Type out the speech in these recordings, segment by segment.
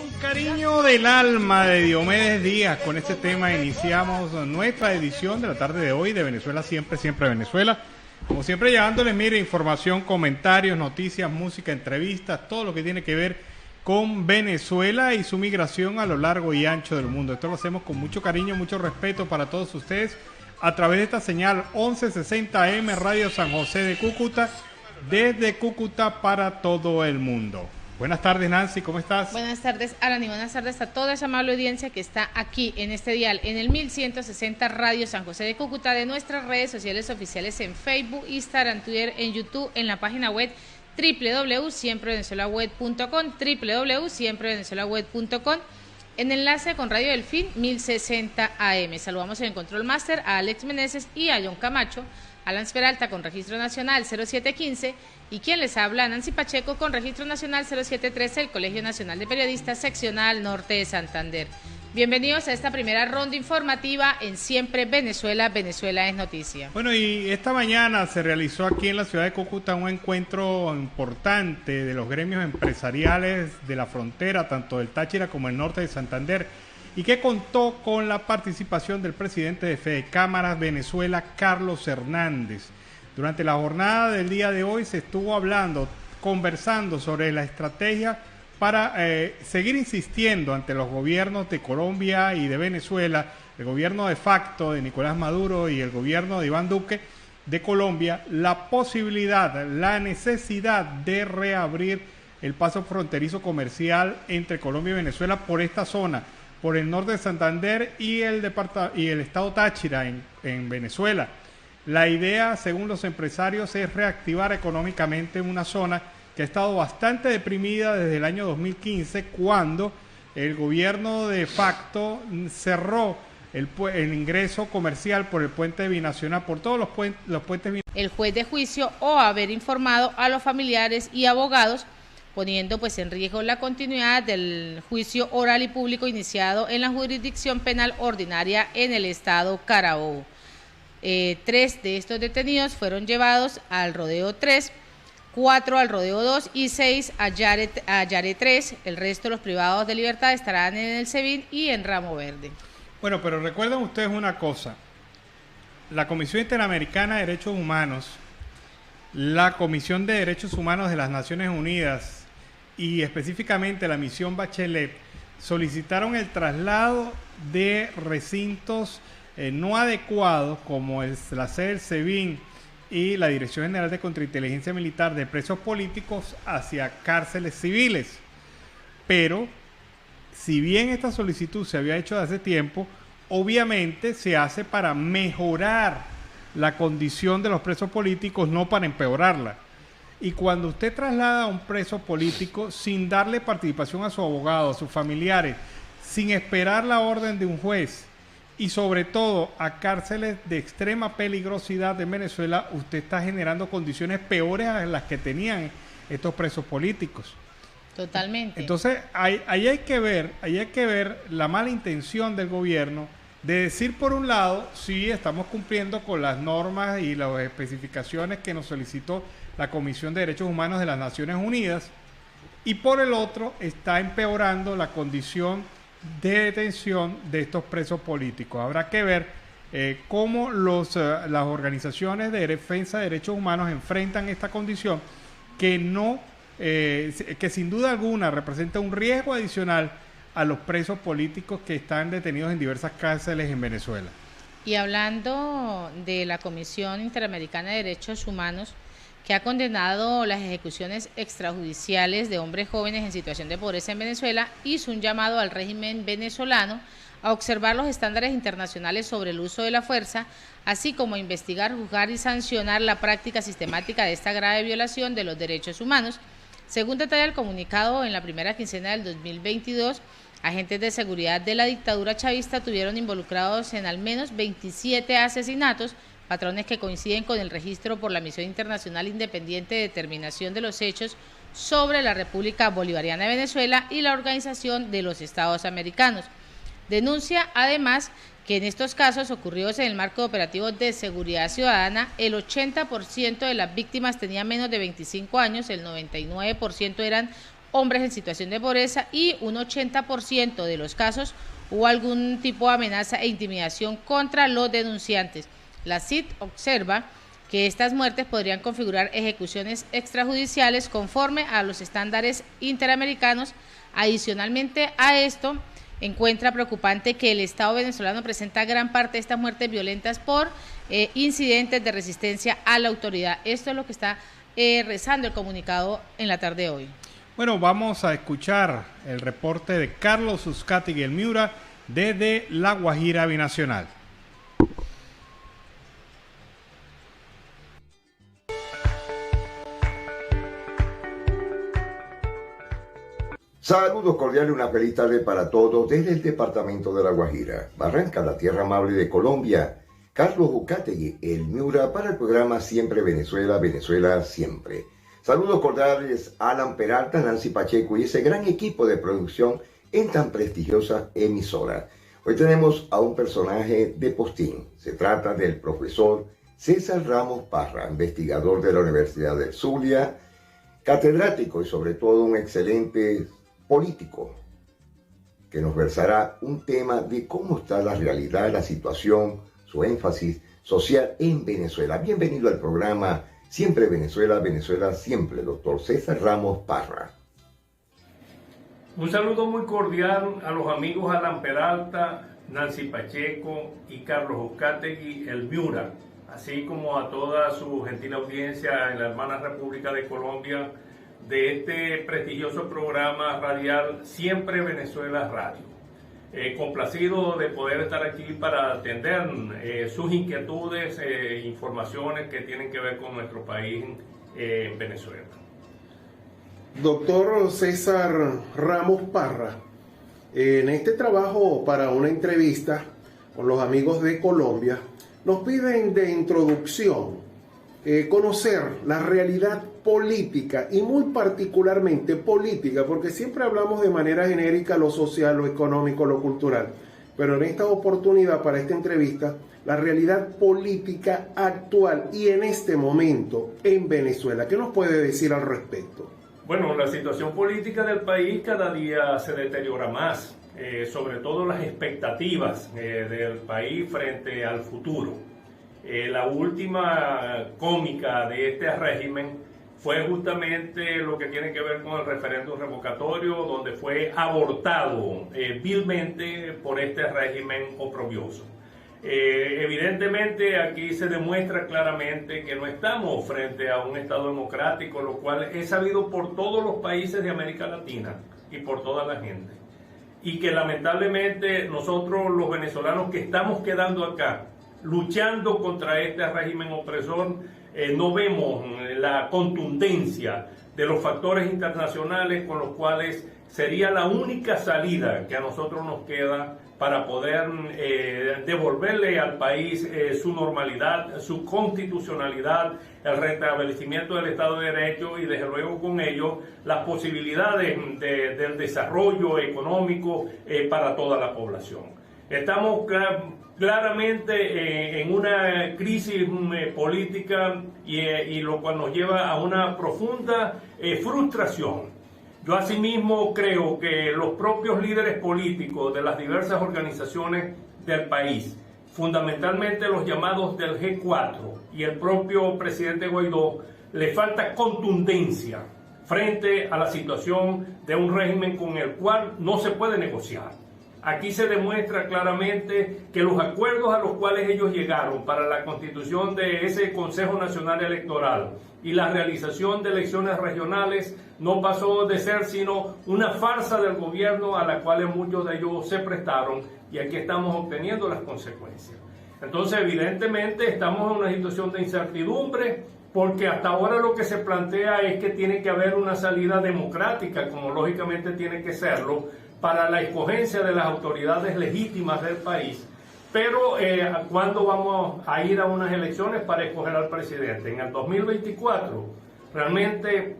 Un cariño del alma de Diomedes Díaz. Con este tema iniciamos nuestra edición de la tarde de hoy de Venezuela Siempre, Siempre Venezuela. Como siempre llevándoles, mire, información, comentarios, noticias, música, entrevistas, todo lo que tiene que ver con Venezuela y su migración a lo largo y ancho del mundo. Esto lo hacemos con mucho cariño, mucho respeto para todos ustedes a través de esta señal 1160 AM Radio San José de Cúcuta, desde Cúcuta para todo el mundo. Buenas tardes, Nancy, ¿cómo estás? Buenas tardes, Alan, y buenas tardes a toda esa amable audiencia que está aquí en este dial, en el 1160 Radio San José de Cúcuta, de nuestras redes sociales oficiales en Facebook, Instagram, Twitter, en YouTube, en la página web www.siemprevenezuelaweb.com, www.siemprevenezuelaweb.com, en enlace con Radio Delfín 1060 AM. Saludamos en el Control Master a Alex Meneses y a John Camacho, Alan Peralta con Registro Nacional 0715 y quien les habla, Nancy Pacheco, con Registro Nacional 0713, el Colegio Nacional de Periodistas, Seccional Norte de Santander. Bienvenidos a esta primera ronda informativa en Siempre Venezuela, Venezuela es noticia. Bueno, y esta mañana se realizó aquí en la ciudad de Cúcuta un encuentro importante de los gremios empresariales de la frontera, tanto del Táchira como el norte de Santander, y que contó con la participación del presidente de Fedecámaras Venezuela, Carlos Hernández. Durante la jornada del día de hoy se estuvo conversando sobre la estrategia para seguir insistiendo ante los gobiernos de Colombia y de Venezuela, el gobierno de facto de Nicolás Maduro y el gobierno de Iván Duque de Colombia, la posibilidad, la necesidad de reabrir el paso fronterizo comercial entre Colombia y Venezuela por esta zona, por el norte de Santander y el estado Táchira en Venezuela. La idea, según los empresarios, es reactivar económicamente una zona que ha estado bastante deprimida desde el año 2015, cuando el gobierno de facto cerró el ingreso comercial por el puente binacional, por todos los puentes binacionales. El juez de juicio o haber informado a los familiares y abogados, poniendo pues en riesgo la continuidad del juicio oral y público iniciado en la jurisdicción penal ordinaria en el estado Carabobo. 3 de estos detenidos fueron llevados al Rodeo 3, 4 al Rodeo 2 y 6 a Yare 3. El resto de los privados de libertad estarán en el SEBIN y en Ramo Verde. Bueno, pero recuerden ustedes una cosa. La Comisión Interamericana de Derechos Humanos, la Comisión de Derechos Humanos de las Naciones Unidas y específicamente la misión Bachelet solicitaron el traslado de recintos no adecuados como la sede del SEBIN y la Dirección General de Contrainteligencia Militar de presos políticos hacia cárceles civiles. Pero, si bien esta solicitud se había hecho hace tiempo, obviamente se hace para mejorar la condición de los presos políticos, no para empeorarla. Y cuando usted traslada a un preso político sin darle participación a su abogado, a sus familiares, sin esperar la orden de un juez, y sobre todo a cárceles de extrema peligrosidad en Venezuela, usted está generando condiciones peores a las que tenían estos presos políticos. Totalmente. Entonces, ahí hay que ver la mala intención del gobierno de decir, por un lado, sí, estamos cumpliendo con las normas y las especificaciones que nos solicitó la Comisión de Derechos Humanos de las Naciones Unidas, y por el otro, está empeorando la condición de detención de estos presos políticos. Habrá que ver cómo las organizaciones de defensa de derechos humanos enfrentan esta condición que sin duda alguna representa un riesgo adicional a los presos políticos que están detenidos en diversas cárceles en Venezuela. Y hablando de la Comisión Interamericana de Derechos Humanos, que ha condenado las ejecuciones extrajudiciales de hombres jóvenes en situación de pobreza en Venezuela, hizo un llamado al régimen venezolano a observar los estándares internacionales sobre el uso de la fuerza, así como a investigar, juzgar y sancionar la práctica sistemática de esta grave violación de los derechos humanos. Según detalla el comunicado, en la primera quincena del 2022, agentes de seguridad de la dictadura chavista tuvieron involucrados en al menos 27 asesinatos, patrones que coinciden con el registro por la Misión Internacional Independiente de Determinación de los Hechos sobre la República Bolivariana de Venezuela y la Organización de los Estados Americanos. Denuncia además que en estos casos ocurridos en el marco de operativos de seguridad ciudadana, el 80% de las víctimas tenían menos de 25 años, el 99% eran hombres en situación de pobreza y un 80% de los casos hubo algún tipo de amenaza e intimidación contra los denunciantes. La CID observa que estas muertes podrían configurar ejecuciones extrajudiciales conforme a los estándares interamericanos. Adicionalmente a esto, encuentra preocupante que el Estado venezolano presenta gran parte de estas muertes violentas por incidentes de resistencia a la autoridad. Esto es lo que está rezando el comunicado en la tarde de hoy. Bueno, vamos a escuchar el reporte de Carlos Uzcategui el Miura desde La Guajira Binacional. Saludos cordiales, una feliz tarde para todos desde el departamento de La Guajira, Barranca, la tierra amable de Colombia. Carlos Uzcategui, el Miura, para el programa Siempre Venezuela, Venezuela Siempre. Saludos cordiales a Alan Peralta, Nancy Pacheco y ese gran equipo de producción en tan prestigiosa emisora. Hoy tenemos a un personaje de postín. Se trata del profesor César Ramos Parra, investigador de la Universidad del Zulia, catedrático y sobre todo un excelente político, que nos versará un tema de cómo está la realidad, la situación, su énfasis social en Venezuela. Bienvenido al programa Siempre Venezuela, Venezuela Siempre, doctor César Ramos Parra. Un saludo muy cordial a los amigos Alan Peralta, Nancy Pacheco y Carlos Uzcategui el Miura, así como a toda su gentil audiencia en la hermana República de Colombia de este prestigioso programa radial Siempre Venezuela Radio. Complacido de poder estar aquí para atender sus inquietudes e informaciones que tienen que ver con nuestro país en Venezuela. Doctor César Ramos Parra, en este trabajo para una entrevista con los amigos de Colombia, nos piden de introducción conocer la realidad política y muy particularmente política, porque siempre hablamos de manera genérica lo social, lo económico, lo cultural, pero en esta oportunidad para esta entrevista, la realidad política actual y en este momento en Venezuela. ¿Qué nos puede decir al respecto? Bueno, la situación política del país cada día se deteriora más, sobre todo las expectativas del país frente al futuro. La última cómica de este régimen fue justamente lo que tiene que ver con el referéndum revocatorio, donde fue abortado vilmente por este régimen oprobioso. Evidentemente aquí se demuestra claramente que no estamos frente a un Estado democrático, lo cual es sabido por todos los países de América Latina y por toda la gente. Y que lamentablemente nosotros los venezolanos que estamos quedando acá, luchando contra este régimen opresor, no vemos la contundencia de los factores internacionales con los cuales sería la única salida que a nosotros nos queda para poder devolverle al país su normalidad, su constitucionalidad, el restablecimiento del Estado de Derecho y desde luego con ello las posibilidades del desarrollo económico para toda la población. Estamos claramente en una crisis política y lo cual nos lleva a una profunda frustración. Yo asimismo creo que los propios líderes políticos de las diversas organizaciones del país, fundamentalmente los llamados del G4 y el propio presidente Guaidó, le falta contundencia frente a la situación de un régimen con el cual no se puede negociar. Aquí se demuestra claramente que los acuerdos a los cuales ellos llegaron para la constitución de ese Consejo Nacional Electoral y la realización de elecciones regionales no pasó de ser sino una farsa del gobierno a la cual muchos de ellos se prestaron y aquí estamos obteniendo las consecuencias. Entonces, evidentemente, estamos en una situación de incertidumbre porque hasta ahora lo que se plantea es que tiene que haber una salida democrática, como lógicamente tiene que serlo, para la escogencia de las autoridades legítimas del país. Pero, ¿cuándo vamos a ir a unas elecciones para escoger al presidente? En el 2024. Realmente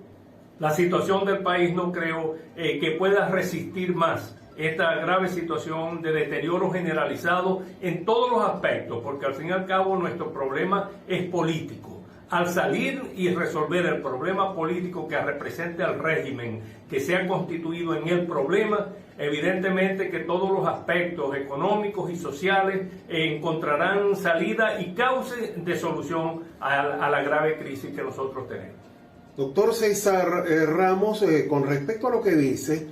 la situación del país no creo que pueda resistir más esta grave situación de deterioro generalizado en todos los aspectos, porque al fin y al cabo nuestro problema es político. al salir y resolver el problema político que represente al régimen que se ha constituido en el problema, evidentemente que todos los aspectos económicos y sociales encontrarán salida y cauce de solución a la grave crisis que nosotros tenemos. Doctor César Ramos, con respecto a lo que dice,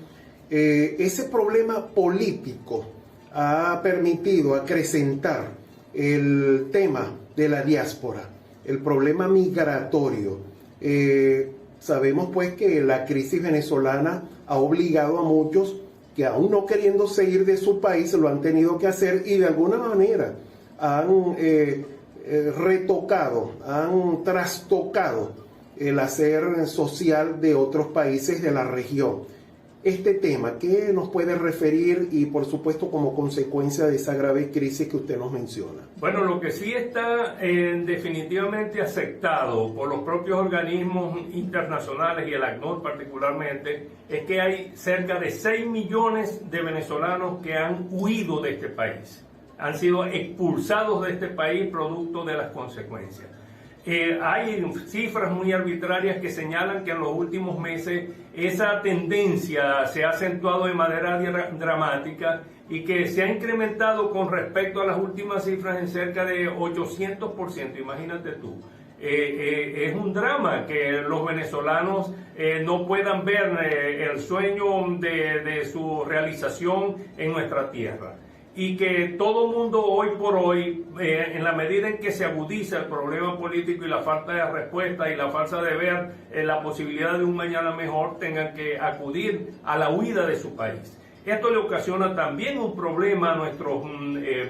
ese problema político ha permitido acrecentar el tema de la diáspora, el problema migratorio. Sabemos pues que la crisis venezolana ha obligado a muchos que aún no queriéndose ir de su país lo han tenido que hacer y de alguna manera han retocado, han trastocado el hacer social de otros países de la región. Este tema, ¿qué nos puede referir y por supuesto como consecuencia de esa grave crisis que usted nos menciona? Bueno, lo que sí está definitivamente aceptado por los propios organismos internacionales y el ACNUR particularmente, es que hay cerca de 6 millones de venezolanos que han huido de este país, han sido expulsados de este país producto de las consecuencias. Hay cifras muy arbitrarias que señalan que en los últimos meses esa tendencia se ha acentuado de manera dramática y que se ha incrementado con respecto a las últimas cifras en cerca de 800%, imagínate tú. Es un drama que los venezolanos no puedan ver el sueño de su realización en nuestra tierra. Y que todo mundo hoy por hoy, en la medida en que se agudiza el problema político y la falta de respuesta y la falta de ver la posibilidad de un mañana mejor, tengan que acudir a la huida de su país. Esto le ocasiona también un problema a nuestros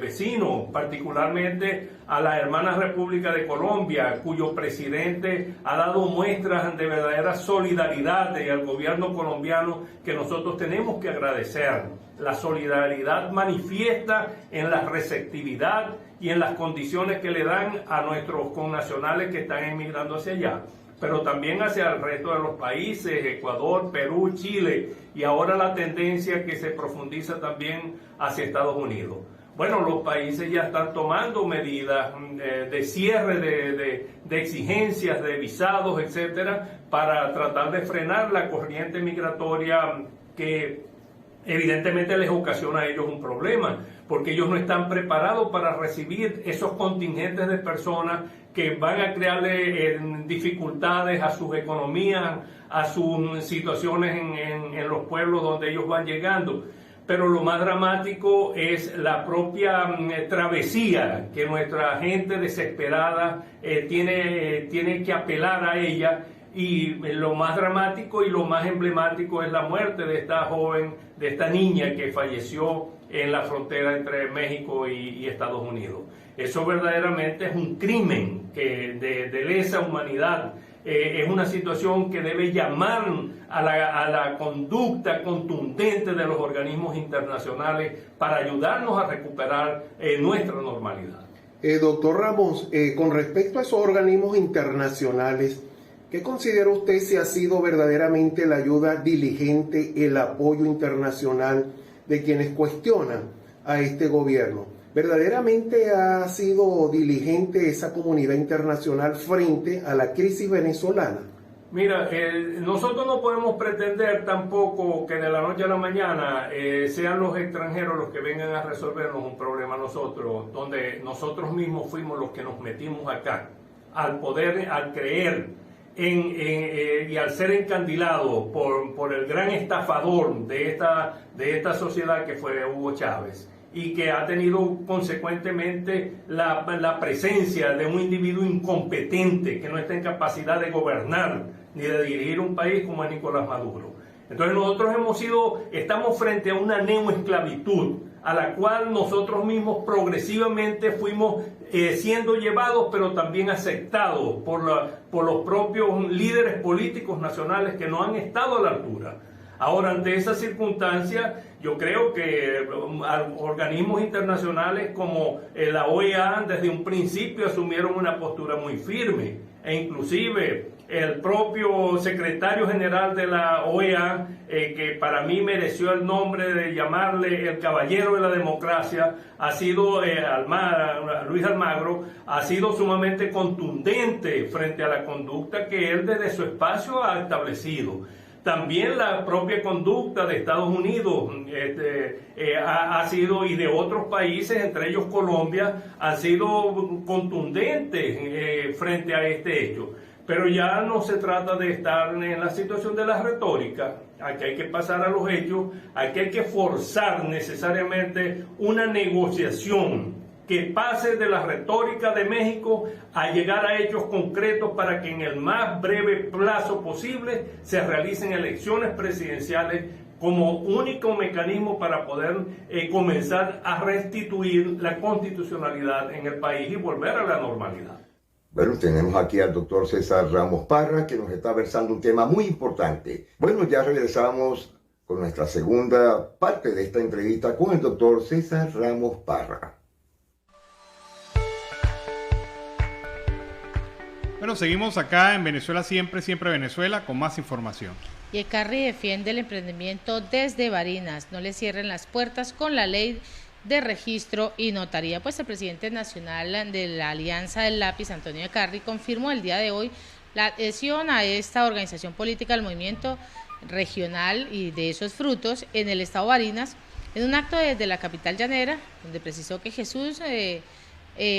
vecinos, particularmente a la hermana República de Colombia, cuyo presidente ha dado muestras de verdadera solidaridad al gobierno colombiano que nosotros tenemos que agradecer. La solidaridad manifiesta en la receptividad y en las condiciones que le dan a nuestros connacionales que están emigrando hacia allá, pero también hacia el resto de los países, Ecuador, Perú, Chile, y ahora la tendencia que se profundiza también hacia Estados Unidos. Bueno, los países ya están tomando medidas de cierre de exigencias, de visados, etcétera, para tratar de frenar la corriente migratoria que evidentemente les ocasiona a ellos un problema, porque ellos no están preparados para recibir esos contingentes de personas que van a crearle dificultades a sus economías, a sus situaciones en los pueblos donde ellos van llegando. Pero lo más dramático es la propia travesía que nuestra gente desesperada tiene que apelar a ella. Y lo más dramático y lo más emblemático es la muerte de esta joven, de esta niña que falleció en la frontera entre México y Estados Unidos. Eso verdaderamente es un crimen de lesa humanidad. Es una situación que debe llamar a la conducta contundente de los organismos internacionales para ayudarnos a recuperar nuestra normalidad. Doctor Ramos, con respecto a esos organismos internacionales, ¿qué considera usted si ha sido verdaderamente la ayuda diligente, el apoyo internacional de quienes cuestionan a este gobierno? ¿Verdaderamente ha sido diligente esa comunidad internacional frente a la crisis venezolana? Mira, nosotros no podemos pretender tampoco que de la noche a la mañana sean los extranjeros los que vengan a resolvernos un problema a nosotros, donde nosotros mismos fuimos los que nos metimos acá, al creer y al ser encandilado por el gran estafador de esta sociedad que fue Hugo Chávez, y que ha tenido consecuentemente la presencia de un individuo incompetente que no está en capacidad de gobernar ni de dirigir un país como es Nicolás Maduro. Entonces nosotros estamos frente a una neoesclavitud a la cual nosotros mismos progresivamente fuimos siendo llevados, pero también aceptados por los propios líderes políticos nacionales que no han estado a la altura. Ahora, ante esa circunstancia, yo creo que organismos internacionales como la OEA desde un principio asumieron una postura muy firme, e inclusive el propio secretario general de la OEA, que para mí mereció el nombre de llamarle el caballero de la democracia, ha sido Luis Almagro, ha sido sumamente contundente frente a la conducta que él desde su espacio ha establecido. También la propia conducta de Estados Unidos ha sido, y de otros países, entre ellos Colombia, han sido contundentes frente a este hecho. Pero ya no se trata de estar en la situación de la retórica. Aquí hay que pasar a los hechos, aquí hay que forzar necesariamente una negociación que pase de la retórica de México a llegar a hechos concretos para que en el más breve plazo posible se realicen elecciones presidenciales como único mecanismo para poder comenzar a restituir la constitucionalidad en el país y volver a la normalidad. Bueno, tenemos aquí al doctor César Ramos Parra, que nos está versando un tema muy importante. Bueno, ya regresamos con nuestra segunda parte de esta entrevista con el doctor César Ramos Parra. Bueno, seguimos acá en Venezuela Siempre, Siempre Venezuela, con más información. Y Ecarri defiende el emprendimiento desde Barinas. No le cierren las puertas con la ley de registro y notaría. Pues el presidente nacional de la Alianza del Lápiz, Antonio Ecarri, confirmó el día de hoy la adhesión a esta organización política del movimiento regional y de esos frutos en el estado Barinas, en un acto desde la capital llanera, donde precisó que Jesús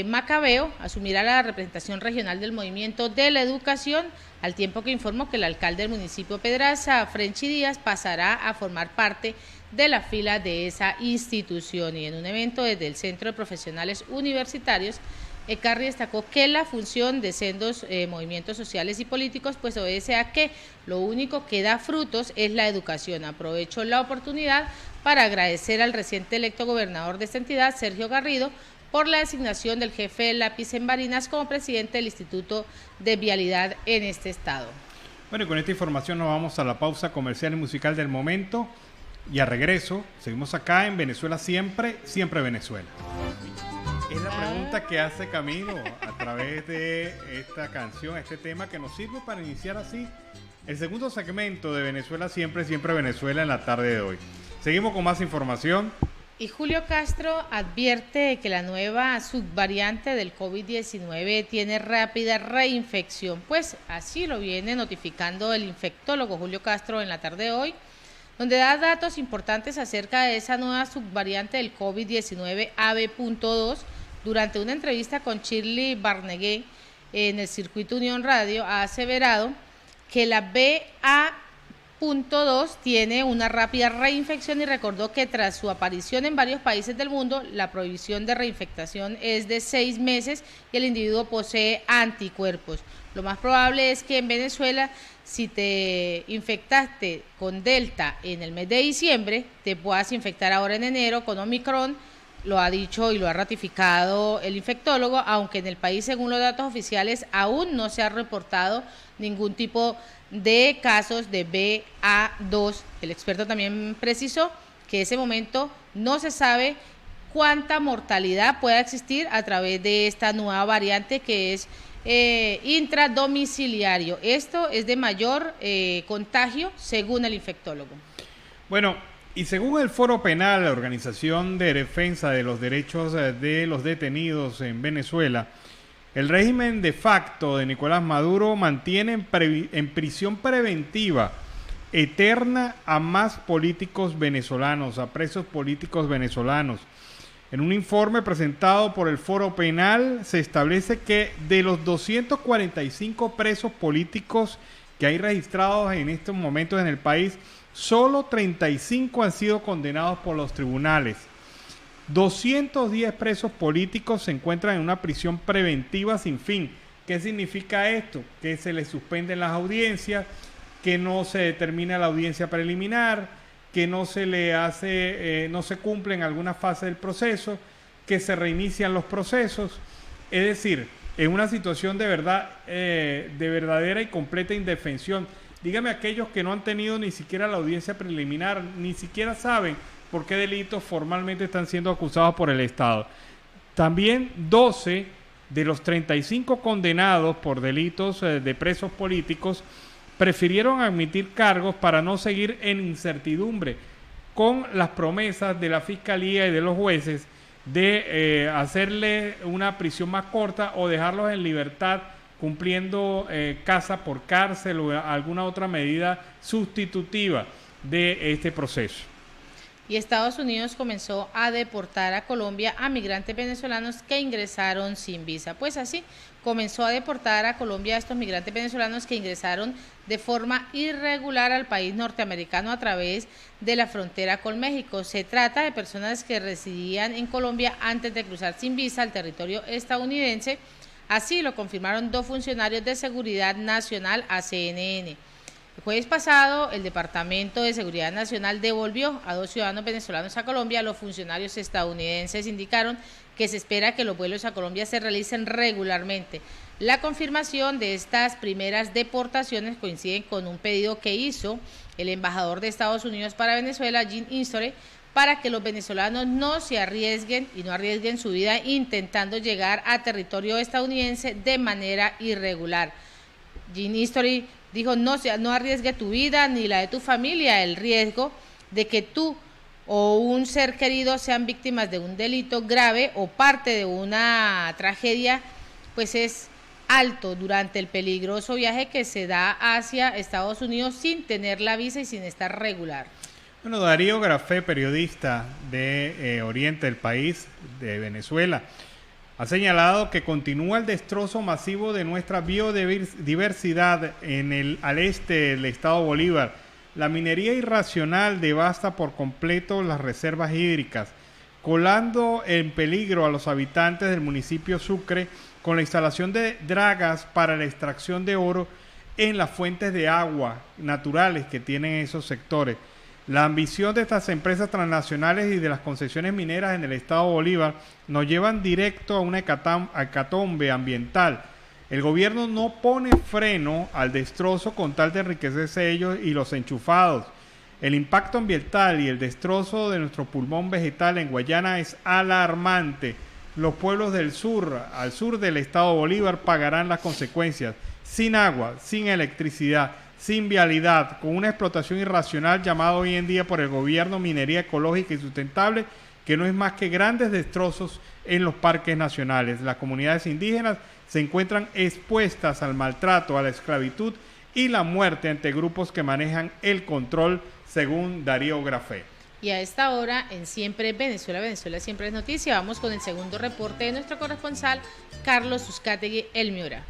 Macabeo asumirá la representación regional del movimiento de la educación, al tiempo que informó que el alcalde del municipio Pedraza, Frenchi Díaz, pasará a formar parte de la fila de esa institución. Y en un evento desde el Centro de Profesionales Universitarios, Ecarri destacó que la función de sendos movimientos sociales y políticos pues obedece a que lo único que da frutos es la educación. Aprovecho la oportunidad para agradecer al reciente electo gobernador de esta entidad, Sergio Garrido, por la designación del jefe del Lápiz en Barinas como presidente del Instituto de Vialidad en este estado. Bueno, y con esta información nos vamos a la pausa comercial y musical del momento y a regreso seguimos acá en Venezuela Siempre, Siempre Venezuela. Es la pregunta que hace Camilo a través de esta canción, este tema que nos sirve para iniciar así el segundo segmento de Venezuela Siempre, Siempre Venezuela en la tarde de hoy. Seguimos con más información. Y Julio Castro advierte que la nueva subvariante del COVID-19 tiene rápida reinfección, pues así lo viene notificando el infectólogo Julio Castro en la tarde de hoy, donde da datos importantes acerca de esa nueva subvariante del COVID-19 AB.2. Durante una entrevista con Shirley Barnegué en el circuito Unión Radio, ha aseverado que la BA.2 tiene una rápida reinfección y recordó que tras su aparición en varios países del mundo, la prohibición de reinfectación es de 6 meses y el individuo posee anticuerpos. Lo más probable es que en Venezuela, si te infectaste con Delta en el mes de diciembre, te puedas infectar ahora en enero con Omicron. Lo ha dicho y lo ha ratificado el infectólogo, aunque en el país, según los datos oficiales, aún no se ha reportado ningún tipo de casos de BA.2. El experto también precisó que en ese momento no se sabe cuánta mortalidad pueda existir a través de esta nueva variante que es intradomiciliario. Esto es de mayor contagio según el infectólogo. Bueno, y según el Foro Penal, la Organización de Defensa de los Derechos de los Detenidos en Venezuela, el régimen de facto de Nicolás Maduro mantiene en prisión preventiva eterna a más políticos venezolanos, a presos políticos venezolanos. En un informe presentado por el Foro Penal se establece que de los 245 presos políticos que hay registrados en estos momentos en el país, solo 35 han sido condenados por los tribunales. 210 presos políticos se encuentran en una prisión preventiva sin fin. ¿Qué significa esto? Que se les suspenden las audiencias, que no se determina la audiencia preliminar, que no se le hace, no se cumple en alguna fase del proceso, que se reinician los procesos. Es decir, en una situación de verdad, de verdadera y completa indefensión. Dígame aquellos que no han tenido ni siquiera la audiencia preliminar, ni siquiera saben por qué delitos formalmente están siendo acusados por el Estado. También 12 de los 35 condenados por delitos de presos políticos, prefirieron admitir cargos para no seguir en incertidumbre con las promesas de la Fiscalía y de los jueces de hacerle una prisión más corta o dejarlos en libertad cumpliendo casa por cárcel o alguna otra medida sustitutiva de este proceso. Y Estados Unidos comenzó a deportar a Colombia a migrantes venezolanos que ingresaron sin visa. Pues así, comenzó a deportar a Colombia a estos migrantes venezolanos que ingresaron de forma irregular al país norteamericano a través de la frontera con México. Se trata de personas que residían en Colombia antes de cruzar sin visa al territorio estadounidense. Así lo confirmaron 2 funcionarios de Seguridad Nacional a CNN. El jueves pasado, el Departamento de Seguridad Nacional devolvió a 2 ciudadanos venezolanos a Colombia. Los funcionarios estadounidenses indicaron que se espera que los vuelos a Colombia se realicen regularmente. La confirmación de estas primeras deportaciones coincide con un pedido que hizo el embajador de Estados Unidos para Venezuela, Jean History, para que los venezolanos no se arriesguen y no arriesguen su vida intentando llegar a territorio estadounidense de manera irregular. Jean History dijo: no arriesgue tu vida ni la de tu familia. El riesgo de que tú o un ser querido sean víctimas de un delito grave o parte de una tragedia, pues es alto durante el peligroso viaje que se da hacia Estados Unidos sin tener la visa y sin estar regular. Bueno, Darío Grafé, periodista de Oriente del país, de Venezuela, ha señalado que continúa el destrozo masivo de nuestra biodiversidad al este del estado Bolívar. La minería irracional devasta por completo las reservas hídricas, colando en peligro a los habitantes del municipio Sucre con la instalación de dragas para la extracción de oro en las fuentes de agua naturales que tienen esos sectores. La ambición de estas empresas transnacionales y de las concesiones mineras en el estado Bolívar nos llevan directo a una hecatombe ambiental. El gobierno no pone freno al destrozo con tal de enriquecerse ellos y los enchufados. El impacto ambiental y el destrozo de nuestro pulmón vegetal en Guayana es alarmante. Los pueblos del sur, al sur del estado Bolívar, pagarán las consecuencias. Sin agua, sin electricidad, sin vialidad, con una explotación irracional llamada hoy en día por el gobierno minería ecológica y sustentable, que no es más que grandes destrozos en los parques nacionales. Las comunidades indígenas se encuentran expuestas al maltrato, a la esclavitud y la muerte ante grupos que manejan el control, según Darío Grafé. Y a esta hora, en Siempre Venezuela, Venezuela Siempre es Noticia, vamos con el segundo reporte de nuestro corresponsal, Carlos Uzcategui, El Miura.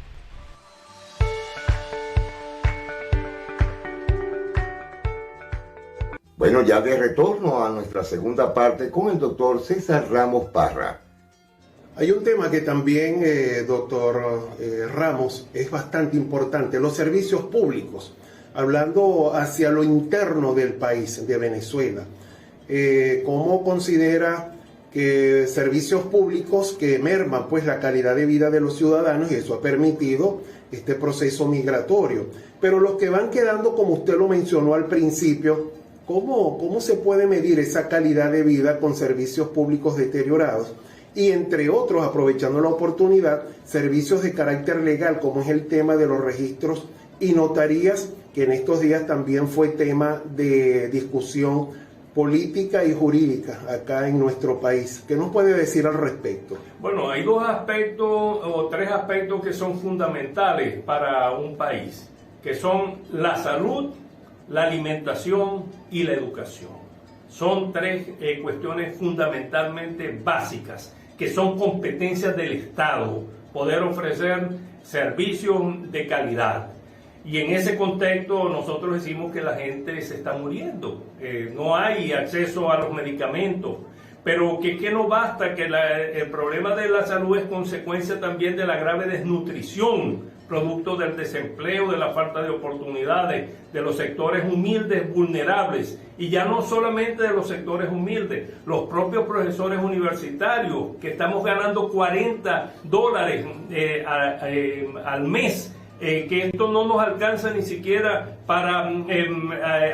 Bueno, ya de retorno a nuestra segunda parte con el doctor César Ramos Parra. Hay un tema que también, doctor Ramos, es bastante importante, los servicios públicos, hablando hacia lo interno del país, de Venezuela. ¿Cómo considera que servicios públicos que merman pues la calidad de vida de los ciudadanos, y eso ha permitido este proceso migratorio? Pero los que van quedando, como usted lo mencionó al principio, ¿cómo se puede medir esa calidad de vida con servicios públicos deteriorados? Y entre otros, aprovechando la oportunidad, servicios de carácter legal, como es el tema de los registros y notarías, que en estos días también fue tema de discusión política y jurídica acá en nuestro país. ¿Qué nos puede decir al respecto? Bueno, hay 2 aspectos o 3 aspectos que son fundamentales para un país, que son la salud, la alimentación y la educación. Son 3 cuestiones fundamentalmente básicas, que son competencias del Estado, poder ofrecer servicios de calidad. Y en ese contexto nosotros decimos que la gente se está muriendo, no hay acceso a los medicamentos, pero que no basta, que el problema de la salud es consecuencia también de la grave desnutrición, producto del desempleo, de la falta de oportunidades, de los sectores humildes vulnerables, y ya no solamente de los sectores humildes, los propios profesores universitarios, que estamos ganando $40 al mes, que esto no nos alcanza ni siquiera para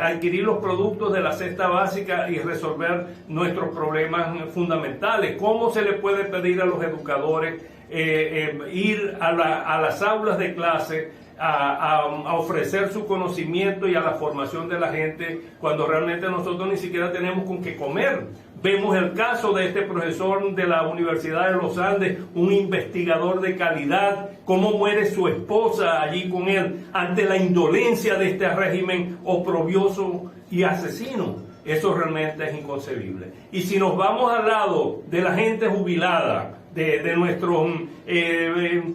adquirir los productos de la cesta básica y resolver nuestros problemas fundamentales. ¿Cómo se le puede pedir a los educadores ir a las aulas de clase a ofrecer su conocimiento y a la formación de la gente, cuando realmente nosotros ni siquiera tenemos con qué comer. Vemos el caso de este profesor de la Universidad de los Andes, un investigador de calidad, cómo muere su esposa allí con él ante la indolencia de este régimen oprobioso y asesino. Eso realmente es inconcebible. Y si nos vamos al lado de la gente jubilada, de nuestros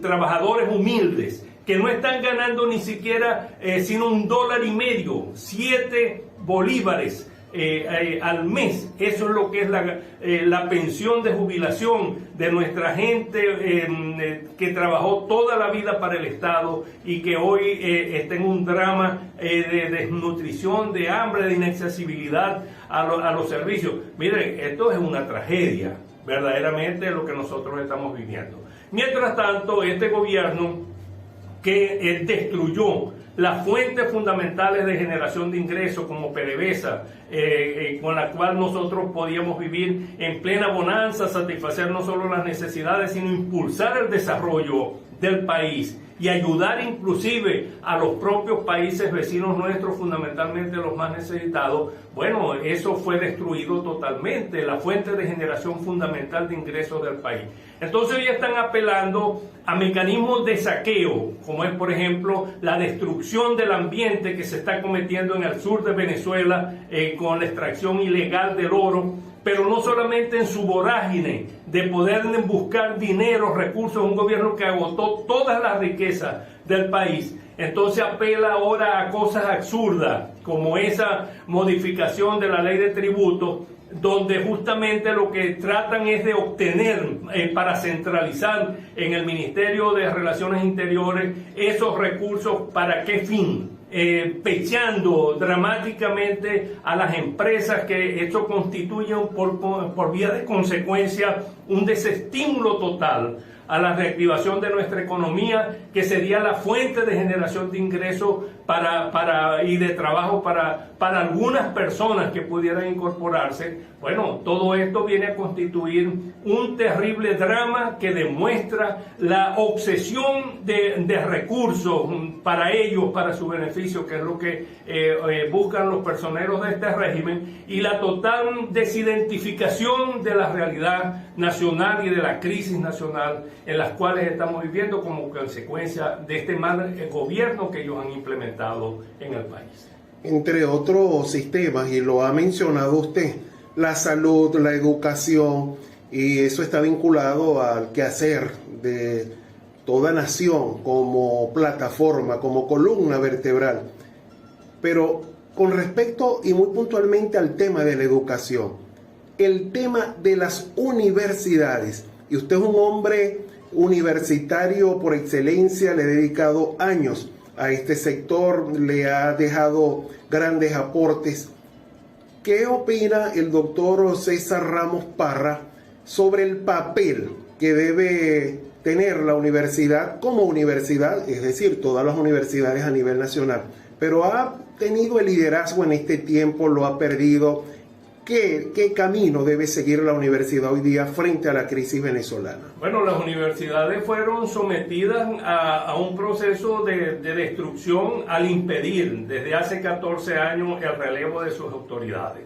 trabajadores humildes, que no están ganando ni siquiera sino $1.50, 7 bolívares al mes. Eso es lo que es la pensión de jubilación de nuestra gente que trabajó toda la vida para el Estado y que hoy está en un drama de desnutrición, de hambre, de inaccesibilidad a los servicios. Miren, esto es una tragedia, verdaderamente, lo que nosotros estamos viviendo. Mientras tanto, este gobierno que destruyó las fuentes fundamentales de generación de ingresos como PDVSA, con la cual nosotros podíamos vivir en plena bonanza, satisfacer no solo las necesidades, sino impulsar el desarrollo del país y ayudar inclusive a los propios países vecinos nuestros, fundamentalmente los más necesitados. Bueno, eso fue destruido totalmente, la fuente de generación fundamental de ingresos del país. Entonces hoy están apelando a mecanismos de saqueo, como es por ejemplo la destrucción del ambiente que se está cometiendo en el sur de Venezuela con la extracción ilegal del oro, pero no solamente en su vorágine de poder buscar dinero, recursos, un gobierno que agotó todas las riquezas del país. Entonces apela ahora a cosas absurdas, como esa modificación de la ley de tributos, donde justamente lo que tratan es de obtener para centralizar en el Ministerio de Relaciones Interiores esos recursos. ¿Para qué fin? Pechando dramáticamente a las empresas, que esto constituye por vía de consecuencia un desestímulo total a la reactivación de nuestra economía, que sería la fuente de generación de ingresos y de trabajo para algunas personas que pudieran incorporarse. Bueno, todo esto viene a constituir un terrible drama que demuestra la obsesión de recursos para ellos, para su beneficio, que es lo que buscan los personeros de este régimen, y la total desidentificación de la realidad nacional y de la crisis nacional en las cuales estamos viviendo como consecuencia de este mal gobierno que ellos han implementado en el país. Entre otros sistemas, y lo ha mencionado usted, la salud, la educación, y eso está vinculado al quehacer de toda nación como plataforma, como columna vertebral. Pero con respecto y muy puntualmente al tema de la educación, el tema de las universidades, y usted es un hombre universitario por excelencia, le ha dedicado años a este sector, le ha dejado grandes aportes. ¿Qué opina el doctor César Ramos Parra sobre el papel que debe tener la universidad como universidad, es decir, todas las universidades a nivel nacional? Pero ha tenido el liderazgo en este tiempo, lo ha perdido. ¿Qué camino debe seguir la universidad hoy día frente a la crisis venezolana? Bueno, las universidades fueron sometidas a un proceso de destrucción al impedir desde hace 14 años el relevo de sus autoridades.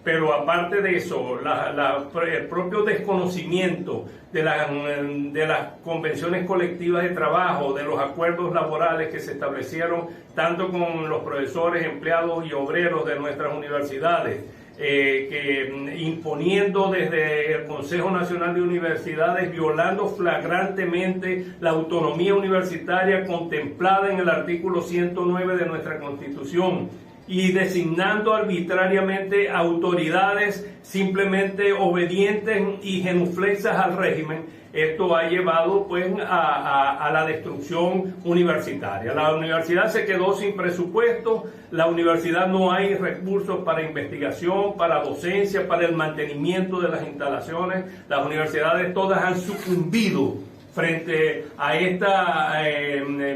Pero aparte de eso, el propio desconocimiento de las convenciones colectivas de trabajo, de los acuerdos laborales que se establecieron tanto con los profesores, empleados y obreros de nuestras universidades, que imponiendo desde el Consejo Nacional de Universidades, violando flagrantemente la autonomía universitaria contemplada en el artículo 109 de nuestra Constitución, y designando arbitrariamente autoridades simplemente obedientes y genuflexas al régimen. Esto ha llevado pues a la destrucción universitaria. La universidad se quedó sin presupuesto, la universidad no hay recursos para investigación, para docencia, para el mantenimiento de las instalaciones. Las universidades todas han sucumbido frente a esta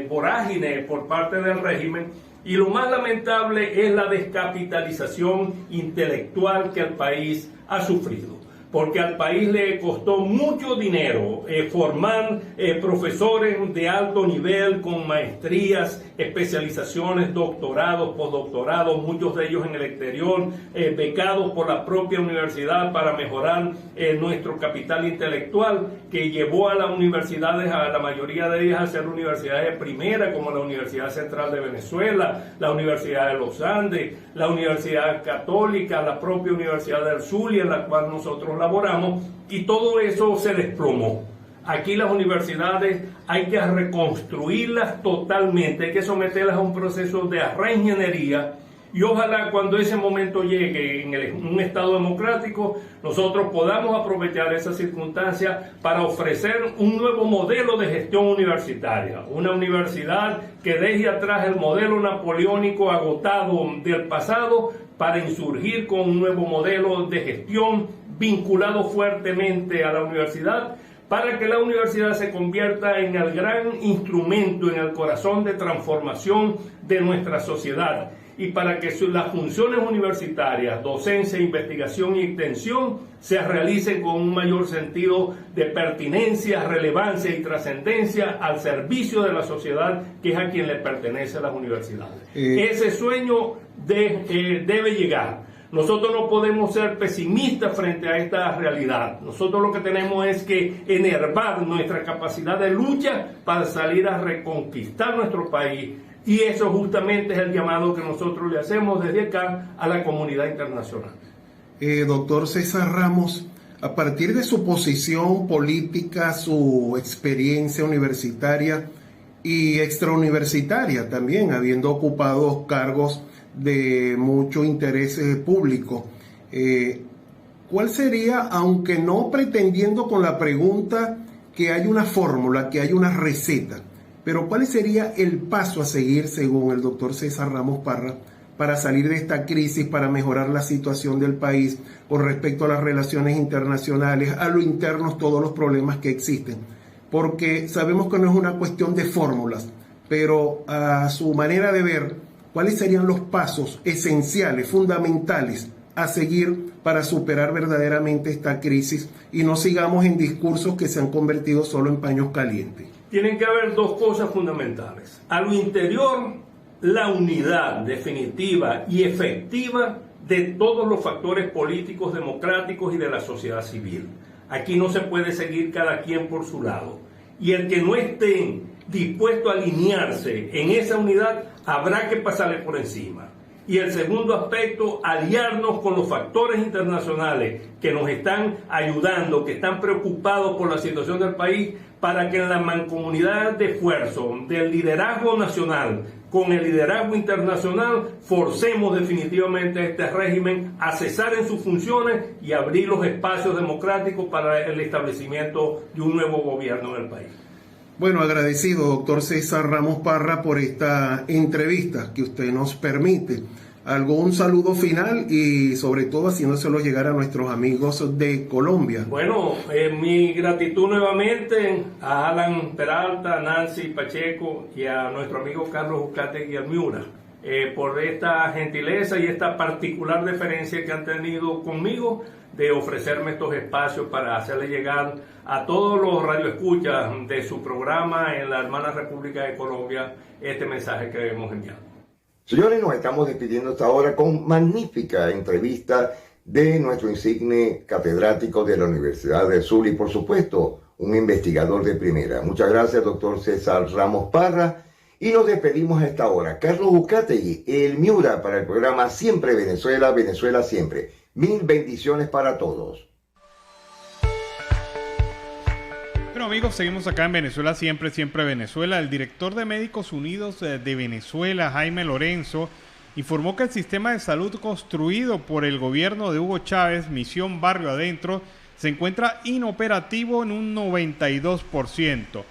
vorágine por parte del régimen. Y lo más lamentable es la descapitalización intelectual que el país ha sufrido. porque al país le costó mucho dinero formar profesores de alto nivel con maestrías, especializaciones, doctorados, postdoctorados, muchos de ellos en el exterior, becados por la propia universidad para mejorar nuestro capital intelectual, que llevó a las universidades, a la mayoría de ellas, a ser universidades de primera, como la Universidad Central de Venezuela, la Universidad de los Andes, la Universidad Católica, la propia Universidad del Zulia, en la cual nosotros laboramos, y todo eso se desplomó. Aquí las universidades hay que reconstruirlas totalmente, hay que someterlas a un proceso de reingeniería, y ojalá cuando ese momento llegue en un Estado democrático, nosotros podamos aprovechar esa circunstancia para ofrecer un nuevo modelo de gestión universitaria, una universidad que deje atrás el modelo napoleónico agotado del pasado para insurgir con un nuevo modelo de gestión vinculado fuertemente a la universidad, para que la universidad se convierta en el gran instrumento, en el corazón de transformación de nuestra sociedad, y para que las funciones universitarias, docencia, investigación y extensión, se realicen con un mayor sentido de pertinencia, relevancia y trascendencia al servicio de la sociedad, que es a quien le pertenecen las universidades. Ese sueño debe llegar. Nosotros no podemos ser pesimistas frente a esta realidad. Nosotros lo que tenemos es que enervar nuestra capacidad de lucha para salir a reconquistar nuestro país. Y eso justamente es el llamado que nosotros le hacemos desde acá a la comunidad internacional. Doctor César Ramos, a partir de su posición política, su experiencia universitaria y extrauniversitaria también, habiendo ocupado cargos de mucho interés público, ¿cuál sería, aunque no pretendiendo con la pregunta que hay una fórmula, que hay una receta, pero cuál sería el paso a seguir según el doctor César Ramos Parra para salir de esta crisis, para mejorar la situación del país con respecto a las relaciones internacionales, a lo internos, todos los problemas que existen? Porque sabemos que no es una cuestión de fórmulas, pero a su manera de ver, ¿cuáles serían los pasos esenciales, fundamentales a seguir para superar verdaderamente esta crisis y no sigamos en discursos que se han convertido solo en paños calientes? Tienen que haber dos cosas fundamentales. A lo interior, la unidad definitiva y efectiva de todos los factores políticos, democráticos y de la sociedad civil. Aquí no se puede seguir cada quien por su lado. Y el que no esté dispuesto a alinearse en esa unidad, habrá que pasarle por encima. Y el segundo aspecto, aliarnos con los factores internacionales que nos están ayudando, que están preocupados por la situación del país, para que en la mancomunidad de esfuerzo del liderazgo nacional con el liderazgo internacional forcemos definitivamente a este régimen a cesar en sus funciones y abrir los espacios democráticos para el establecimiento de un nuevo gobierno en el país. Bueno, agradecido, doctor César Ramos Parra, por esta entrevista que usted nos permite. ¿Algún saludo final y sobre todo haciéndoselo llegar a nuestros amigos de Colombia? Bueno, mi gratitud nuevamente a Alan Peralta, a Nancy Pacheco y a nuestro amigo Carlos Ucategui Almiura por esta gentileza y esta particular deferencia que han tenido conmigo de ofrecerme estos espacios para hacerle llegar a todos los radioescuchas de su programa en la hermana República de Colombia este mensaje que hemos enviado. Señores, nos estamos despidiendo hasta ahora con magnífica entrevista de nuestro insigne catedrático de la Universidad del Sur y, por supuesto, un investigador de primera. Muchas gracias, doctor César Ramos Parra. Y nos despedimos a esta hora. Carlos Ucategui, el Miura, para el programa Siempre Venezuela, Venezuela Siempre. Mil bendiciones para todos. Bueno, amigos, seguimos acá en Venezuela Siempre, Siempre Venezuela. El director de Médicos Unidos de Venezuela, Jaime Lorenzo, informó que el sistema de salud construido por el gobierno de Hugo Chávez, Misión Barrio Adentro, se encuentra inoperativo en un 92%.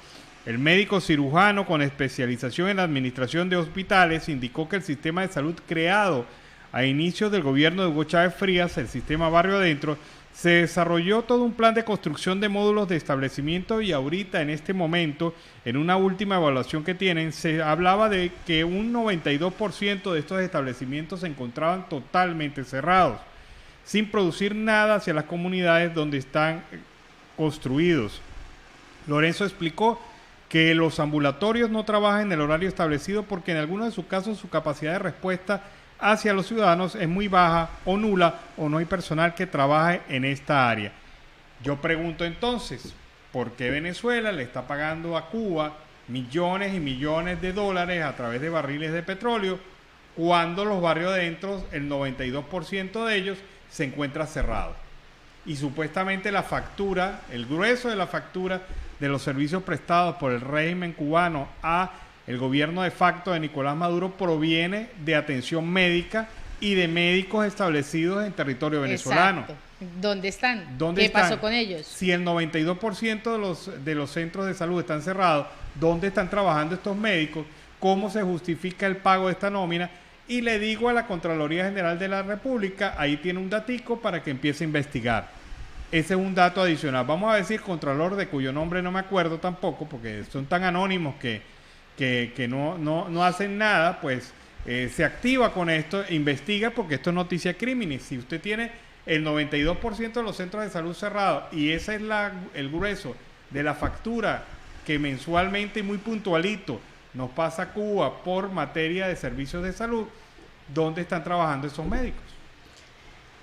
El médico cirujano con especialización en la administración de hospitales indicó que el sistema de salud creado a inicios del gobierno de Hugo Chávez Frías, el sistema Barrio Adentro, se desarrolló todo un plan de construcción de módulos de establecimiento y ahorita en este momento, en una última evaluación que tienen, se hablaba de que un 92% de estos establecimientos se encontraban totalmente cerrados. sin producir nada hacia las comunidades donde están construidos. Lorenzo explicó que los ambulatorios no trabajan en el horario establecido porque en algunos de sus casos su capacidad de respuesta hacia los ciudadanos es muy baja o nula, o no hay personal que trabaje en esta área. Yo pregunto entonces, ¿por qué Venezuela le está pagando a Cuba millones y millones de dólares a través de barriles de petróleo cuando los barrios adentro, el 92% de ellos, se encuentra cerrado? Y supuestamente la factura, el grueso de la factura de los servicios prestados por el régimen cubano a el gobierno de facto de Nicolás Maduro proviene de atención médica y de médicos establecidos en territorio venezolano. Exacto. ¿Dónde están? ¿Dónde ¿Qué están? pasó con ellos? Si el 92% de los centros de salud están cerrados, ¿dónde están trabajando estos médicos? ¿Cómo se justifica el pago de esta nómina? Y le digo a la Contraloría General de la República, ahí tiene un datico para que empiece a investigar. Ese es un dato adicional. Vamos a decir Contralor, de cuyo nombre no me acuerdo tampoco, porque son tan anónimos que no hacen nada, pues se activa con esto, investiga, porque esto es noticia criminis. Si usted tiene el 92% de los centros de salud cerrados y ese es el grueso de la factura que mensualmente y muy puntualito nos pasa a Cuba por materia de servicios de salud, ¿dónde están trabajando esos médicos?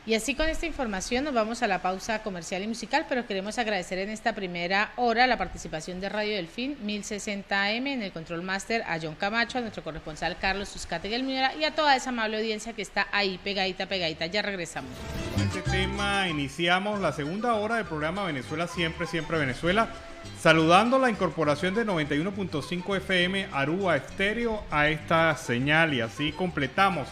Y así con esta información nos vamos a la pausa comercial y musical, pero queremos agradecer en esta primera hora la participación de Radio Delfín 1060 AM en el Control Master, a John Camacho, a nuestro corresponsal Carlos Uzcategui Almidera y a toda esa amable audiencia que está ahí pegadita. Ya regresamos. Con este tema iniciamos la segunda hora del programa Venezuela Siempre, Siempre Venezuela, saludando la incorporación de 91.5 FM Aruba Estéreo a esta señal, y así completamos